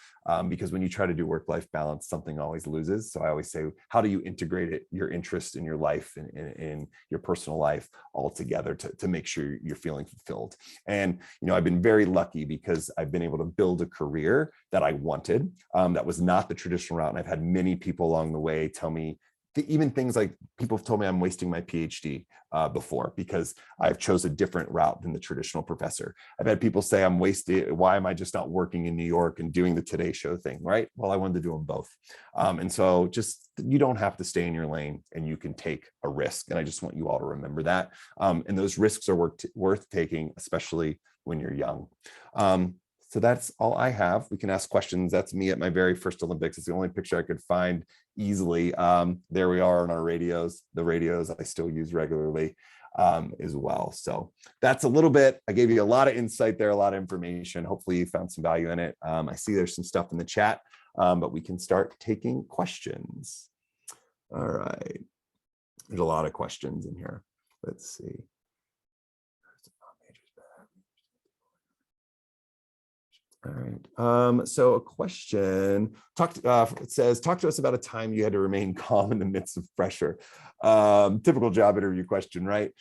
Speaker 3: because when you try to do work-life balance, something always loses. So I always say, how do you integrate it, your interest in your life and in your personal life all together to make sure you're feeling fulfilled? And, I've been very lucky because I've been able to build a career that I wanted, that was not the traditional route. And I've had many people along the way tell me, even things like people have told me I'm wasting my PhD before because I've chose a different route than the traditional professor. I've had people say I'm wasting. Why am I just not working in New York and doing the Today Show thing? Right. Well, I wanted to do them both. And so just, you don't have to stay in your lane and you can take a risk. And I just want you all to remember that. And those risks are worth taking, especially when you're young. So that's all I have. We can ask questions. That's me at my very first Olympics. It's the only picture I could find easily. There we are on our radios, the radios I still use regularly as well. So that's a little bit, I gave you a lot of insight there, a lot of information. Hopefully you found some value in it. I see there's some stuff in the chat, but we can start taking questions. All right. There's a lot of questions in here. Let's see. All right. So a question it says, talk to us about a time you had to remain calm in the midst of pressure. Typical job interview question, right?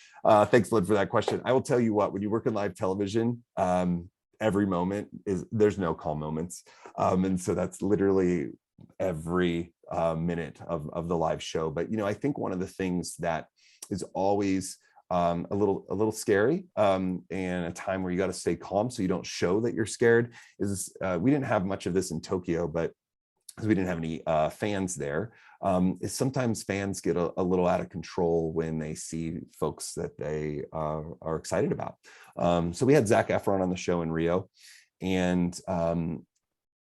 Speaker 3: Thanks, Lynn, for that question. I will tell you what, when you work in live television, every moment there's no calm moments. And so that's literally every minute of the live show. But, I think one of the things that is always a little scary, and a time where you got to stay calm so you don't show that you're scared is we didn't have much of this in Tokyo, but because we didn't have any fans there, is sometimes fans get a little out of control when they see folks that they are excited about. So we had Zac Efron on the show in Rio, and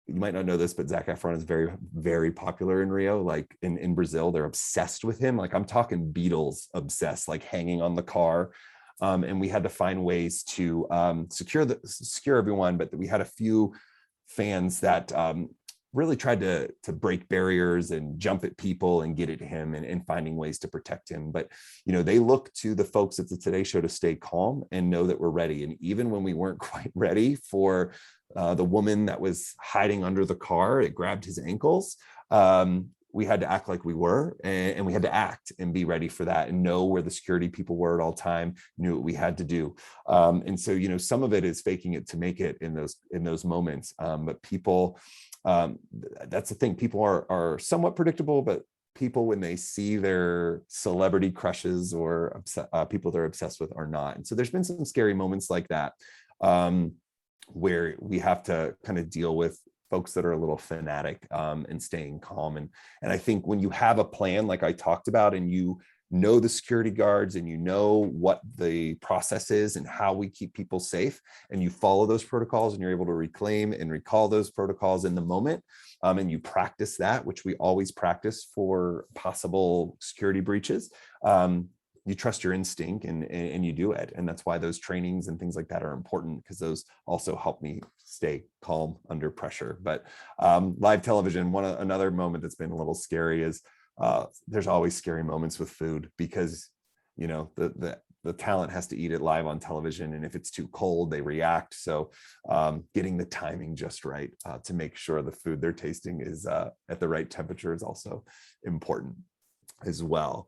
Speaker 3: you might not know this, but Zac Efron is very, very popular in Rio. Like in Brazil, they're obsessed with him. Like I'm talking Beatles obsessed, like hanging on the car. And we had to find ways to secure everyone, but we had a few fans that really tried to break barriers and jump at people and get at him and finding ways to protect him. But, they look to the folks at the Today Show to stay calm and know that we're ready. And even when we weren't quite ready for the woman that was hiding under the car, it grabbed his ankles. We had to act like we were, and we had to act and be ready for that and know where the security people were at all time, knew what we had to do. And so, some of it is faking it to make it in those moments. But people, that's the thing. People are somewhat predictable, but people, when they see their celebrity crushes or people they're obsessed with, are not. And so there's been some scary moments like that, where we have to kind of deal with folks that are a little fanatic, and staying calm. And I think when you have a plan, like I talked about, and you know the security guards and you know what the process is and how we keep people safe, and you follow those protocols and you're able to reclaim and recall those protocols in the moment, and you practice that, which we always practice for possible security breaches, you trust your instinct and you do it. And that's why those trainings and things like that are important, because those also help me stay calm under pressure. But live television, another moment that's been a little scary is there's always scary moments with food, because the talent has to eat it live on television, and if it's too cold, they react. So getting the timing just right to make sure the food they're tasting is at the right temperature is also important as well.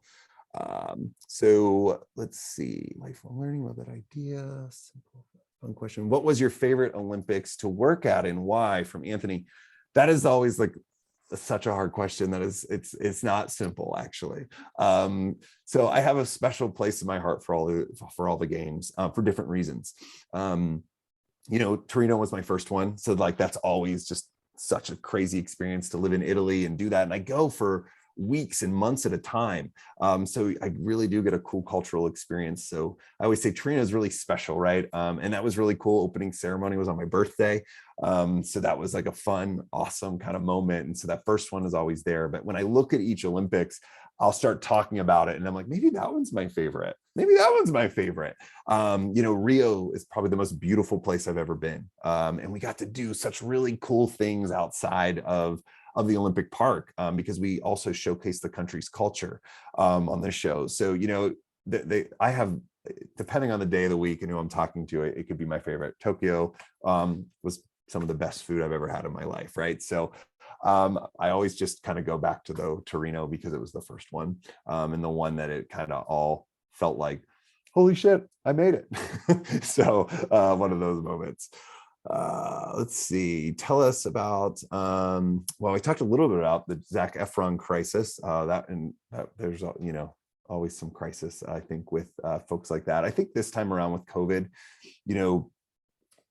Speaker 3: So let's see, lifelong learning, love that idea. Simple, fun question. What was your favorite Olympics to work at and why? From Anthony. That is always like such a hard question. That is, it's not simple, actually. So I have a special place in my heart for all the games, for different reasons. Torino was my first one, so like that's always just such a crazy experience to live in Italy and do that. And I go for weeks and months at a time. So I really do get a cool cultural experience. So I always say Torino is really special, right? And that was really cool. Opening ceremony was on my birthday. So that was like a fun, awesome kind of moment. And so that first one is always there. But when I look at each Olympics, I'll start talking about it and I'm like, maybe that one's my favorite. Maybe that one's my favorite. Rio is probably the most beautiful place I've ever been. And we got to do such really cool things outside of the Olympic Park, because we also showcase the country's culture on the show. So, I have, depending on the day of the week and who I'm talking to, it could be my favorite. Tokyo was some of the best food I've ever had in my life, right? So I always just kind of go back to the Torino because it was the first one, and the one that it kind of all felt like, holy shit, I made it. So one of those moments. Let's see, tell us about, well, we talked a little bit about the Zac Efron crisis, there's, always some crisis, I think, with folks like that. I think this time around with COVID,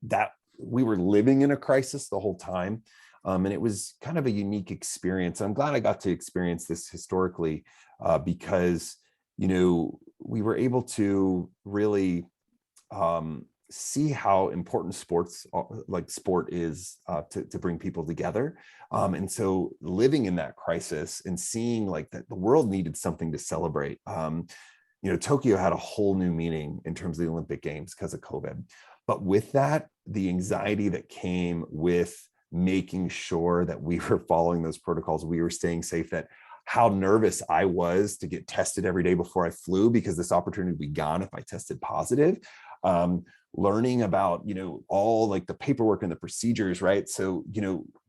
Speaker 3: that we were living in a crisis the whole time. And it was kind of a unique experience. I'm glad I got to experience this historically, because, we were able to really see how important sport is to bring people together. And so living in that crisis and seeing like that the world needed something to celebrate. Tokyo had a whole new meaning in terms of the Olympic Games because of COVID. But with that, the anxiety that came with making sure that we were following those protocols, we were staying safe, that how nervous I was to get tested every day before I flew, because this opportunity would be gone if I tested positive. Learning about, all like the paperwork and the procedures, right? So,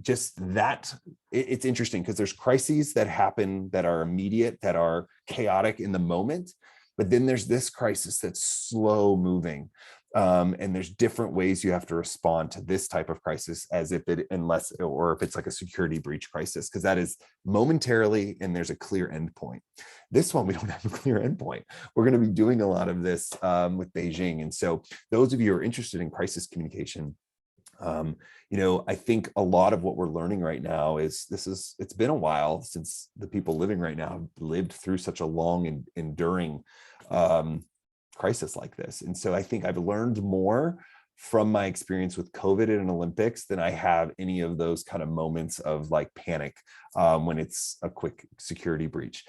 Speaker 3: just that, it's interesting because there's crises that happen that are immediate, that are chaotic in the moment, but then there's this crisis that's slow moving. And there's different ways you have to respond to this type of crisis, as if it's like a security breach crisis, because that is momentarily and there's a clear endpoint. This one, we don't have a clear endpoint. We're going to be doing a lot of this with Beijing. And so those of you who are interested in crisis communication, I think a lot of what we're learning right now is it's been a while since the people living right now have lived through such a long and enduring crisis like this. And so I think I've learned more from my experience with COVID in an Olympics than I have any of those kind of moments of like panic when it's a quick security breach.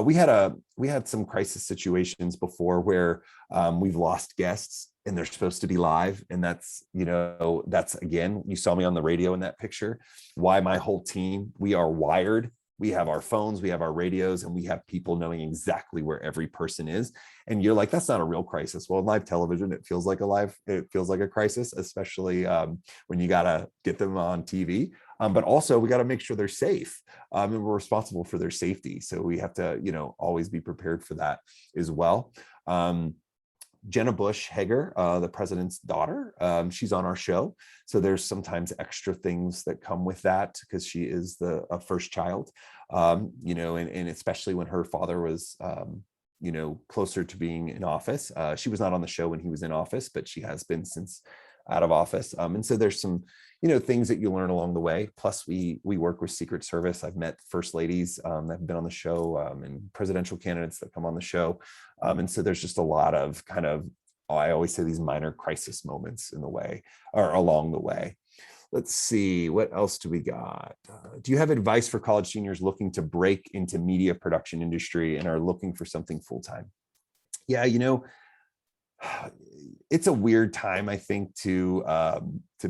Speaker 3: We had some crisis situations before where we've lost guests and they're supposed to be live. And that's again, you saw me on the radio in that picture, why my whole team, we are wired. We have our phones, we have our radios, and we have people knowing exactly where every person is. And you're like, that's not a real crisis. Well, in live television, it feels like a crisis, especially when you gotta get them on TV. But also we gotta make sure they're safe, and we're responsible for their safety. So we have to, always be prepared for that as well. Jenna Hager, the president's daughter, she's on our show. So there's sometimes extra things that come with that because she is the first child, and especially when her father was, closer to being in office. She was not on the show when he was in office, but she has been since out of office. And so there's some, things that you learn along the way. Plus we work with Secret Service. I've met first ladies that have been on the show, and presidential candidates that come on the show. And so there's just a lot of kind of, I always say, these minor crisis moments in the way or along the way. Let's see, what else do we got? Do you have advice for college seniors looking to break into media production industry and are looking for something full-time? Yeah, it's a weird time, I think, to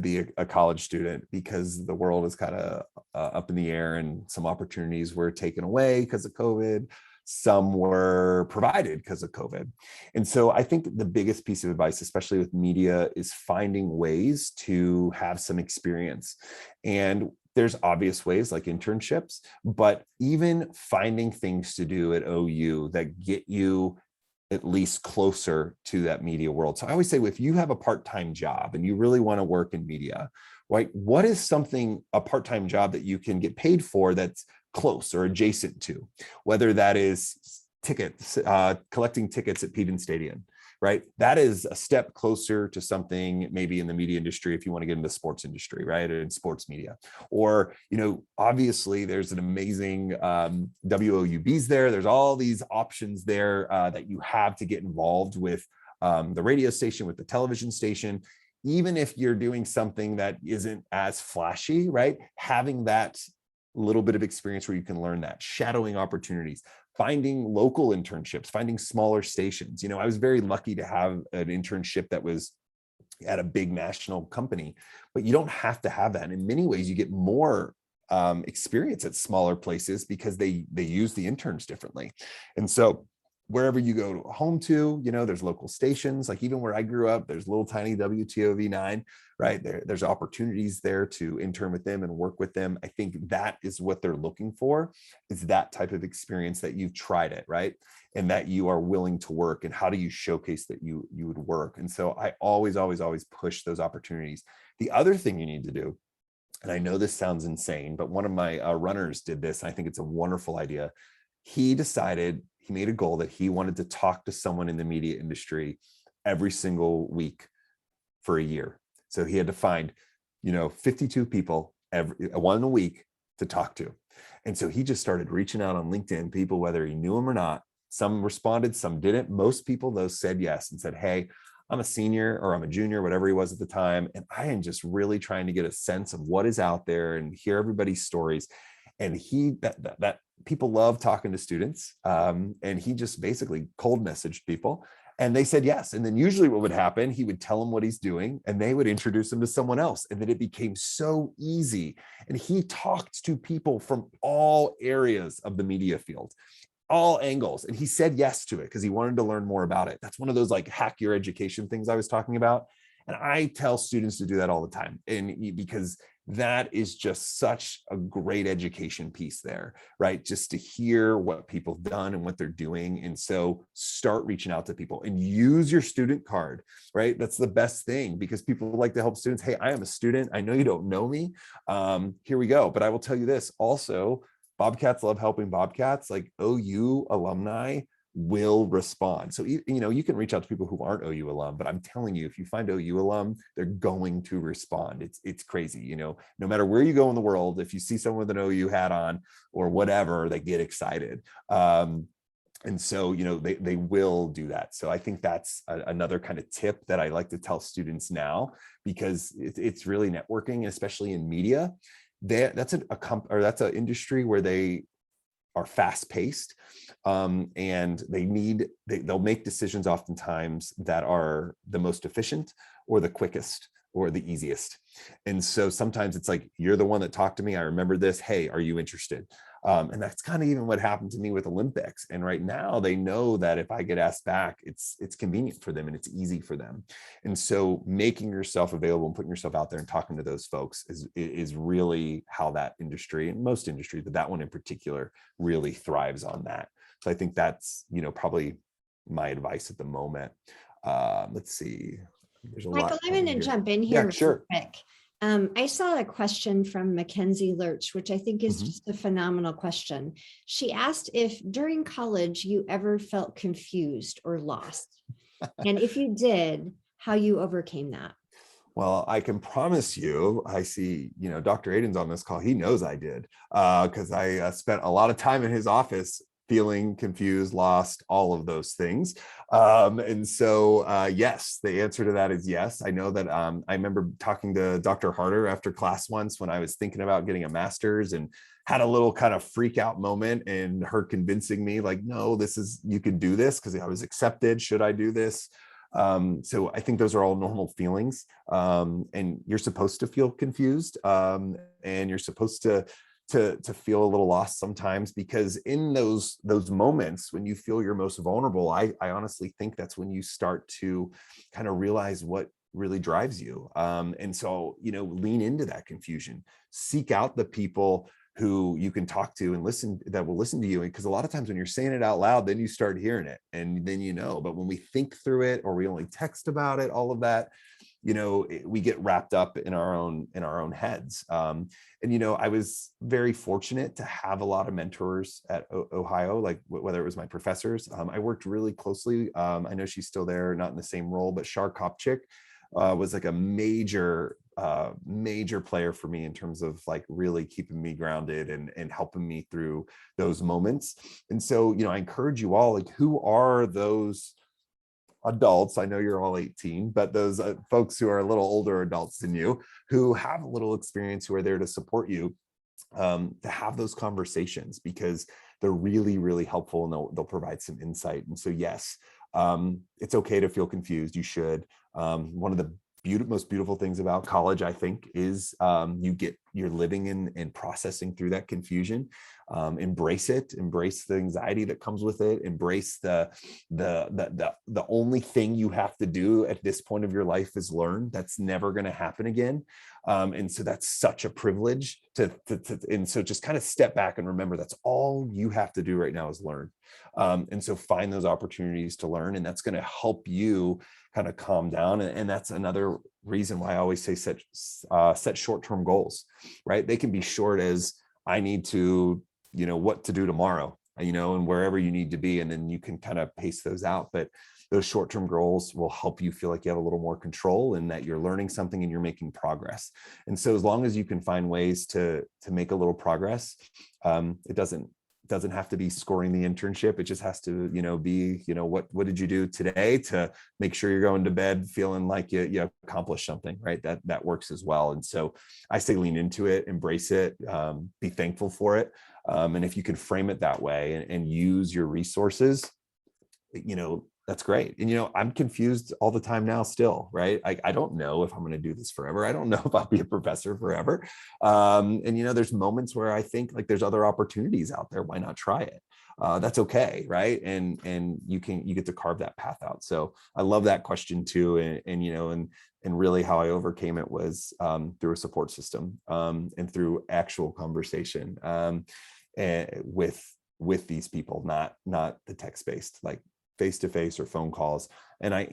Speaker 3: be a college student, because the world is kind of up in the air, and some opportunities were taken away because of COVID. Some were provided because of COVID. And so I think the biggest piece of advice, especially with media, is finding ways to have some experience. And there's obvious ways like internships, but even finding things to do at OU that get you at least closer to that media world. So I always say, if you have a part-time job and you really want to work in media, right, what is a part-time job that you can get paid for that's close or adjacent to, whether that is tickets, collecting tickets at Peavin Stadium, right? That is a step closer to something maybe in the media industry if you want to get into the sports industry, right? Or in sports media. Or, obviously there's an amazing WOUBs there. There's all these options there that you have to get involved with the radio station, with the television station. Even if you're doing something that isn't as flashy, right? Having that little bit of experience where you can learn that, shadowing opportunities, finding local internships, finding smaller stations. I was very lucky to have an internship that was at a big national company, but you don't have to have that. In many ways, you get more experience at smaller places because they use the interns differently. And so wherever you go home to, there's local stations. Like even where I grew up, there's little tiny WTOV9, right? There's opportunities there to intern with them and work with them. I think that is what they're looking for, is that type of experience that you've tried it, right? And that you are willing to work, and how do you showcase that you would work? And so I always push those opportunities. The other thing you need to do, and I know this sounds insane, but one of my runners did this, and I think it's a wonderful idea. He made a goal that he wanted to talk to someone in the media industry every single week for a year. So he had to find, 52 people, one a week to talk to. And so he just started reaching out on LinkedIn, people, whether he knew them or not. Some responded, some didn't. Most people, though, said yes and said, hey, I'm a senior or I'm a junior, whatever he was at the time. And I am just really trying to get a sense of what is out there and hear everybody's stories. And that people love talking to students. And he just basically cold messaged people, and they said yes. And then usually what would happen, he would tell them what he's doing and they would introduce him to someone else. And then it became so easy. And he talked to people from all areas of the media field, all angles. And he said yes to it because he wanted to learn more about it. That's one of those like hack your education things I was talking about. And I tell students to do that all the time. And because that is just such a great education piece there, right? Just to hear what people have done and what they're doing. And so start reaching out to people and use your student card, right? That's the best thing, because people like to help students. Hey, I am a student. I know you don't know me. Here we go. But I will tell you this also, Bobcats love helping Bobcats. Like OU alumni will respond. So, you can reach out to people who aren't OU alum, but I'm telling you, if you find OU alum, they're going to respond. It's crazy. No matter where you go in the world, if you see someone with an OU hat on or whatever, they get excited. And so, they will do that. So I think that's another kind of tip that I like to tell students now, because it's really networking, especially in media. That's an industry where they are fast paced, and they'll make decisions oftentimes that are the most efficient or the quickest or the easiest. And so sometimes it's like, you're the one that talked to me. I remember this. Hey, are you interested? And that's kind of even what happened to me with Olympics. And right now they know that if I get asked back, it's convenient for them and it's easy for them. And so making yourself available and putting yourself out there and talking to those folks is really how that industry, and most industries, but that one in particular, really thrives on that. So I think that's, probably my advice at the moment. Let's see. There's a
Speaker 2: Michael,
Speaker 3: lot
Speaker 2: I'm going to jump in here
Speaker 3: Yeah, sure.
Speaker 2: real quick. I saw a question from Mackenzie Lurch, which I think is just a phenomenal question. She asked if during college you ever felt confused or lost. And if you did, how you overcame that.
Speaker 3: Well, I can promise you, I see, Dr. Aiden's on this call. He knows I did, because I spent a lot of time in his office feeling confused, lost, all of those things. And so, yes, the answer to that is yes. I know that I remember talking to Dr. Harder after class once when I was thinking about getting a master's, and had a little kind of freak out moment, and her convincing me like, no, you can do this, because I was accepted. Should I do this? So I think those are all normal feelings. And you're supposed to feel confused. And you're supposed to feel a little lost sometimes, because in those moments when you feel you're most vulnerable, I honestly think that's when you start to kind of realize what really drives you. And so, lean into that confusion, seek out the people who you can talk to and that will listen to you. Because a lot of times when you're saying it out loud, then you start hearing it, and then but when we think through it, or we only text about it, all of that, we get wrapped up in our own heads. And I was very fortunate to have a lot of mentors at Ohio, like whether it was my professors. I worked really closely. I know she's still there, not in the same role, but Shar Kopchik was like a major player for me in terms of like really keeping me grounded and helping me through those moments. And so, I encourage you all, like, who are those adults? I know you're all 18, but those folks who are a little older adults than you, who have a little experience, who are there to support you, to have those conversations, because they're really, really helpful, and they'll provide some insight. And so, yes, it's okay to feel confused. You should. One of the most beautiful things about college, I think, is you're living in and processing through that confusion. Embrace it, embrace the anxiety that comes with it, embrace the only thing you have to do at this point of your life is learn. That's never going to happen again. And so that's such a privilege and so just kind of step back and remember that's all you have to do right now is learn. And so find those opportunities to learn, and that's going to help you kind of calm down. And that's another reason why I always say set short-term goals, right? They can be short as, I need to, what to do tomorrow, and wherever you need to be. And then you can kind of pace those out. But those short-term goals will help you feel like you have a little more control, and that you're learning something and you're making progress. And so as long as you can find ways to make a little progress, it doesn't have to be scoring the internship. It just has to, be, what did you do today to make sure you're going to bed feeling like you accomplished something, right? That works as well. And so I say lean into it, embrace it, be thankful for it. And if you can frame it that way and use your resources, that's great. And, I'm confused all the time now still, right? I don't know if I'm going to do this forever. I don't know if I'll be a professor forever. And, there's moments where I think like there's other opportunities out there. Why not try it? That's okay. Right. And you get to carve that path out. So I love that question too. And really how I overcame it was through a support system and through actual conversation with these people, not the text-based, like face-to-face or phone calls. And I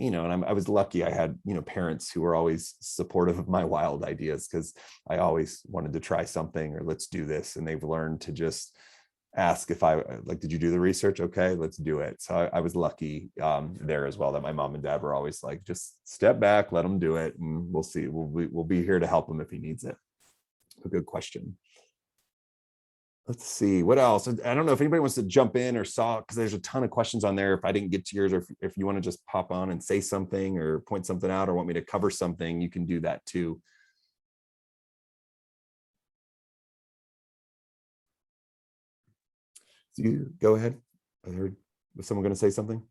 Speaker 3: was lucky. I had, parents who were always supportive of my wild ideas, because I always wanted to try something, or let's do this. And they've learned to just ask if I like, did you do the research? Okay, let's do it. So I was lucky there as well, that my mom and dad were always like, just step back, let him do it. And we'll see, we'll be here to help him if he needs it. A good question. Let's see what else. I don't know if anybody wants to jump in or saw, because there's a ton of questions on there. If I didn't get to yours, or if you want to just pop on and say something or point something out, or want me to cover something, you can do that too. So you go ahead. Was someone going to say something?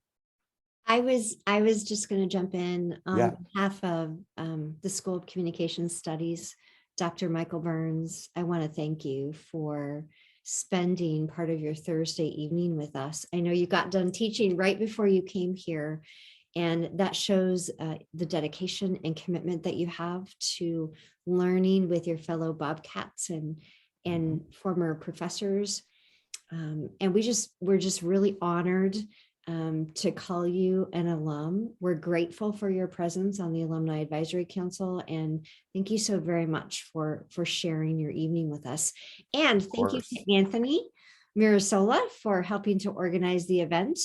Speaker 2: I was just going to jump in on behalf of the School of Communications Studies, Dr. Michael Burns. I want to thank you for spending part of your Thursday evening with us. I know you got done teaching right before you came here, and that shows the dedication and commitment that you have to learning with your fellow Bobcats and former professors. And we're just really honored to call you an alum. We're grateful for your presence on the Alumni Advisory Council, and thank you so very much for sharing your evening with us. And thank you to Anthony Mirasola for helping to organize the event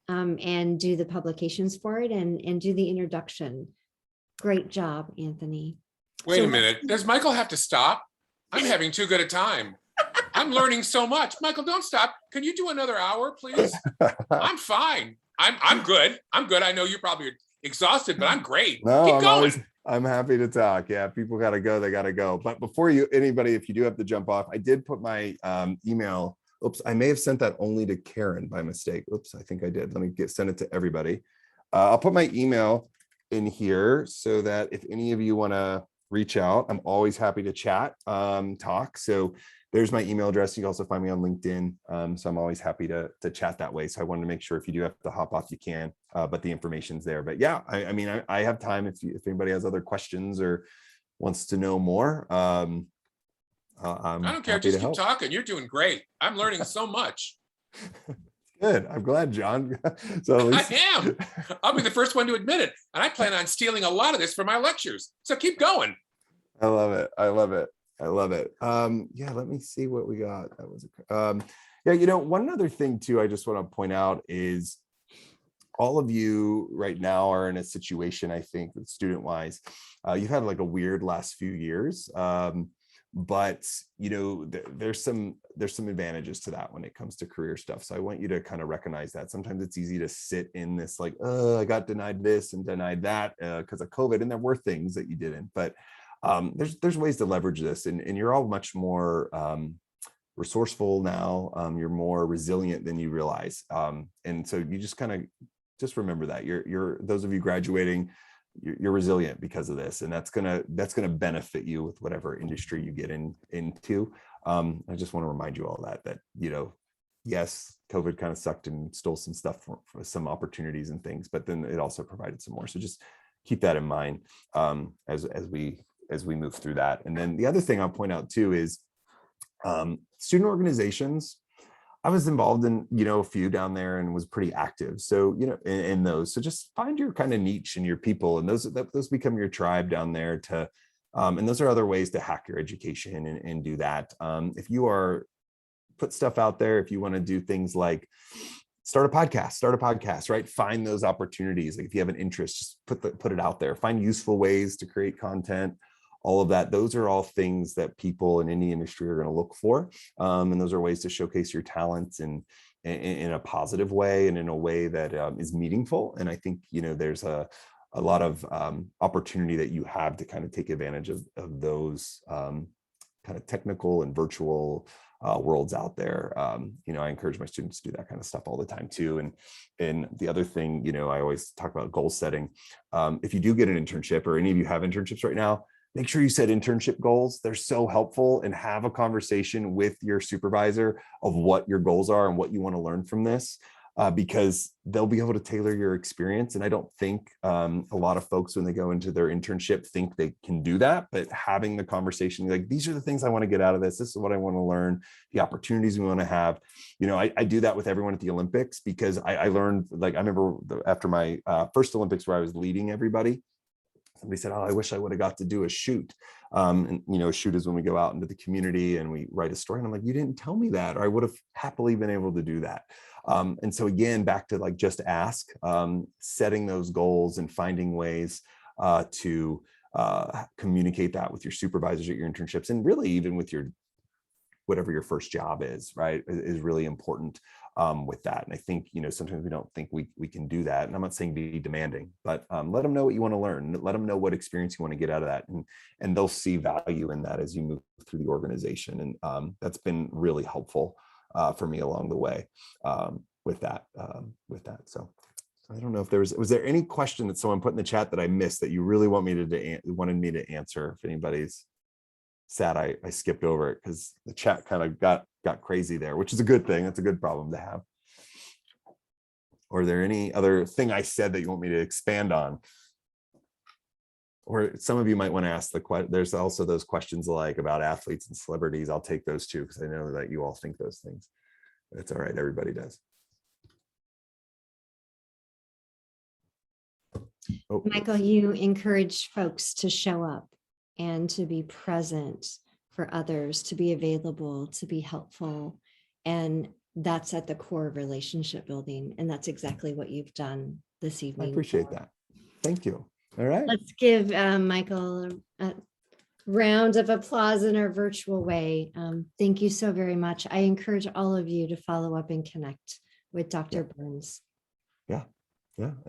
Speaker 2: and do the publications for it and do the introduction. Great job, Anthony.
Speaker 4: Wait a minute. Does Michael have to stop? I'm having too good a time. I'm learning so much. Michael, don't stop. Can you do another hour, please? I'm fine. I'm good. I'm good. I know you're probably exhausted, but I'm great.
Speaker 3: No,
Speaker 4: Keep going.
Speaker 3: I'm happy to talk. Yeah, people got to go. They got to go. But before anybody, if you do have to jump off, I did put my email. Oops, I may have sent that only to Karen by mistake. Oops, I think I did. Let me send it to everybody. I'll put my email in here so that if any of you want to reach out, I'm always happy to chat, talk. So there's my email address. You can also find me on LinkedIn. So I'm always happy to chat that way. So I wanted to make sure if you do have to hop off, you can, but the information's there. But yeah, I mean, I have time if anybody has other questions or wants to know more. I
Speaker 4: don't care. Just keep talking. You're doing great. I'm learning so much.
Speaker 3: Good. I'm glad, John. So at least...
Speaker 4: I am. I'll be the first one to admit it. And I plan on stealing a lot of this for my lectures. So keep going.
Speaker 3: I love it. I love it. I love it. Yeah, let me see what we got. That was yeah, one other thing too, I just want to point out is all of you right now are in a situation, I think, student wise, you've had like a weird last few years. But there's some advantages to that when it comes to career stuff. So I want you to kind of recognize that. Sometimes it's easy to sit in this like, oh, I got denied this and denied that because of COVID, and there were things that you didn't. But there's ways to leverage this, and you're all much more resourceful now. You're more resilient than you realize, and so you just kind of remember that you're those of you graduating, you're resilient because of this, and that's gonna benefit you with whatever industry you get into. I just want to remind you all that yes, COVID kind of sucked and stole some stuff for some opportunities and things, but then it also provided some more. So just keep that in mind as we move through that. And then the other thing I'll point out too is student organizations. I was involved in, a few down there and was pretty active. So, in those, so just find your kind of niche and your people, and those become your tribe down there and those are other ways to hack your education and do that. If you are put stuff out there, if you want to do things like start a podcast, right? Find those opportunities. Like if you have an interest, just put it out there, find useful ways to create content. All of that, those are all things that people in any industry are going to look for. And those are ways to showcase your talents in a positive way and in a way that is meaningful. And I think, there's a lot of opportunity that you have to kind of take advantage of those kind of technical and virtual worlds out there. I encourage my students to do that kind of stuff all the time too. And the other thing, I always talk about goal setting. If you do get an internship, or any of you have internships right now, make sure you set internship goals. They're so helpful, and have a conversation with your supervisor of what your goals are and what you want to learn from this, because they'll be able to tailor your experience. And I don't think a lot of folks, when they go into their internship, think they can do that. But having the conversation, like, these are the things I want to get out of this. This is what I want to learn, the opportunities we want to have. I do that with everyone at the Olympics, because I learned, like, I remember after my first Olympics where I was leading everybody, somebody said, oh, I wish I would have got to do a shoot. And a shoot is when we go out into the community and we write a story. And I'm like, you didn't tell me that, or I would have happily been able to do that. And so again, back to like, just ask, setting those goals and finding ways to communicate that with your supervisors at your internships, and really even with whatever your first job is, right, is really important with that. And I think, sometimes we don't think we can do that. And I'm not saying be demanding, but let them know what you want to learn. Let them know what experience you want to get out of that. And they'll see value in that as you move through the organization. And that's been really helpful for me along the way with that. So I don't know if was there any question that someone put in the chat that I missed that you really wanted me to answer? If anybody's sad I skipped over it, because the chat kind of got crazy there, which is a good thing. That's a good problem to have. Or are there any other thing I said that you want me to expand on? Or some of you might want to ask there's also those questions like about athletes and celebrities. I'll take those too, because I know that you all think those things. It's all right, everybody does. Oh.
Speaker 2: Michael, you encourage folks to show up and to be present for others, to be available, to be helpful. And that's at the core of relationship building. And that's exactly what you've done this evening.
Speaker 3: I appreciate that. Thank you. All right.
Speaker 2: Let's give Michael a round of applause in our virtual way. Thank you so very much. I encourage all of you to follow up and connect with Dr. Burns.
Speaker 3: Yeah. And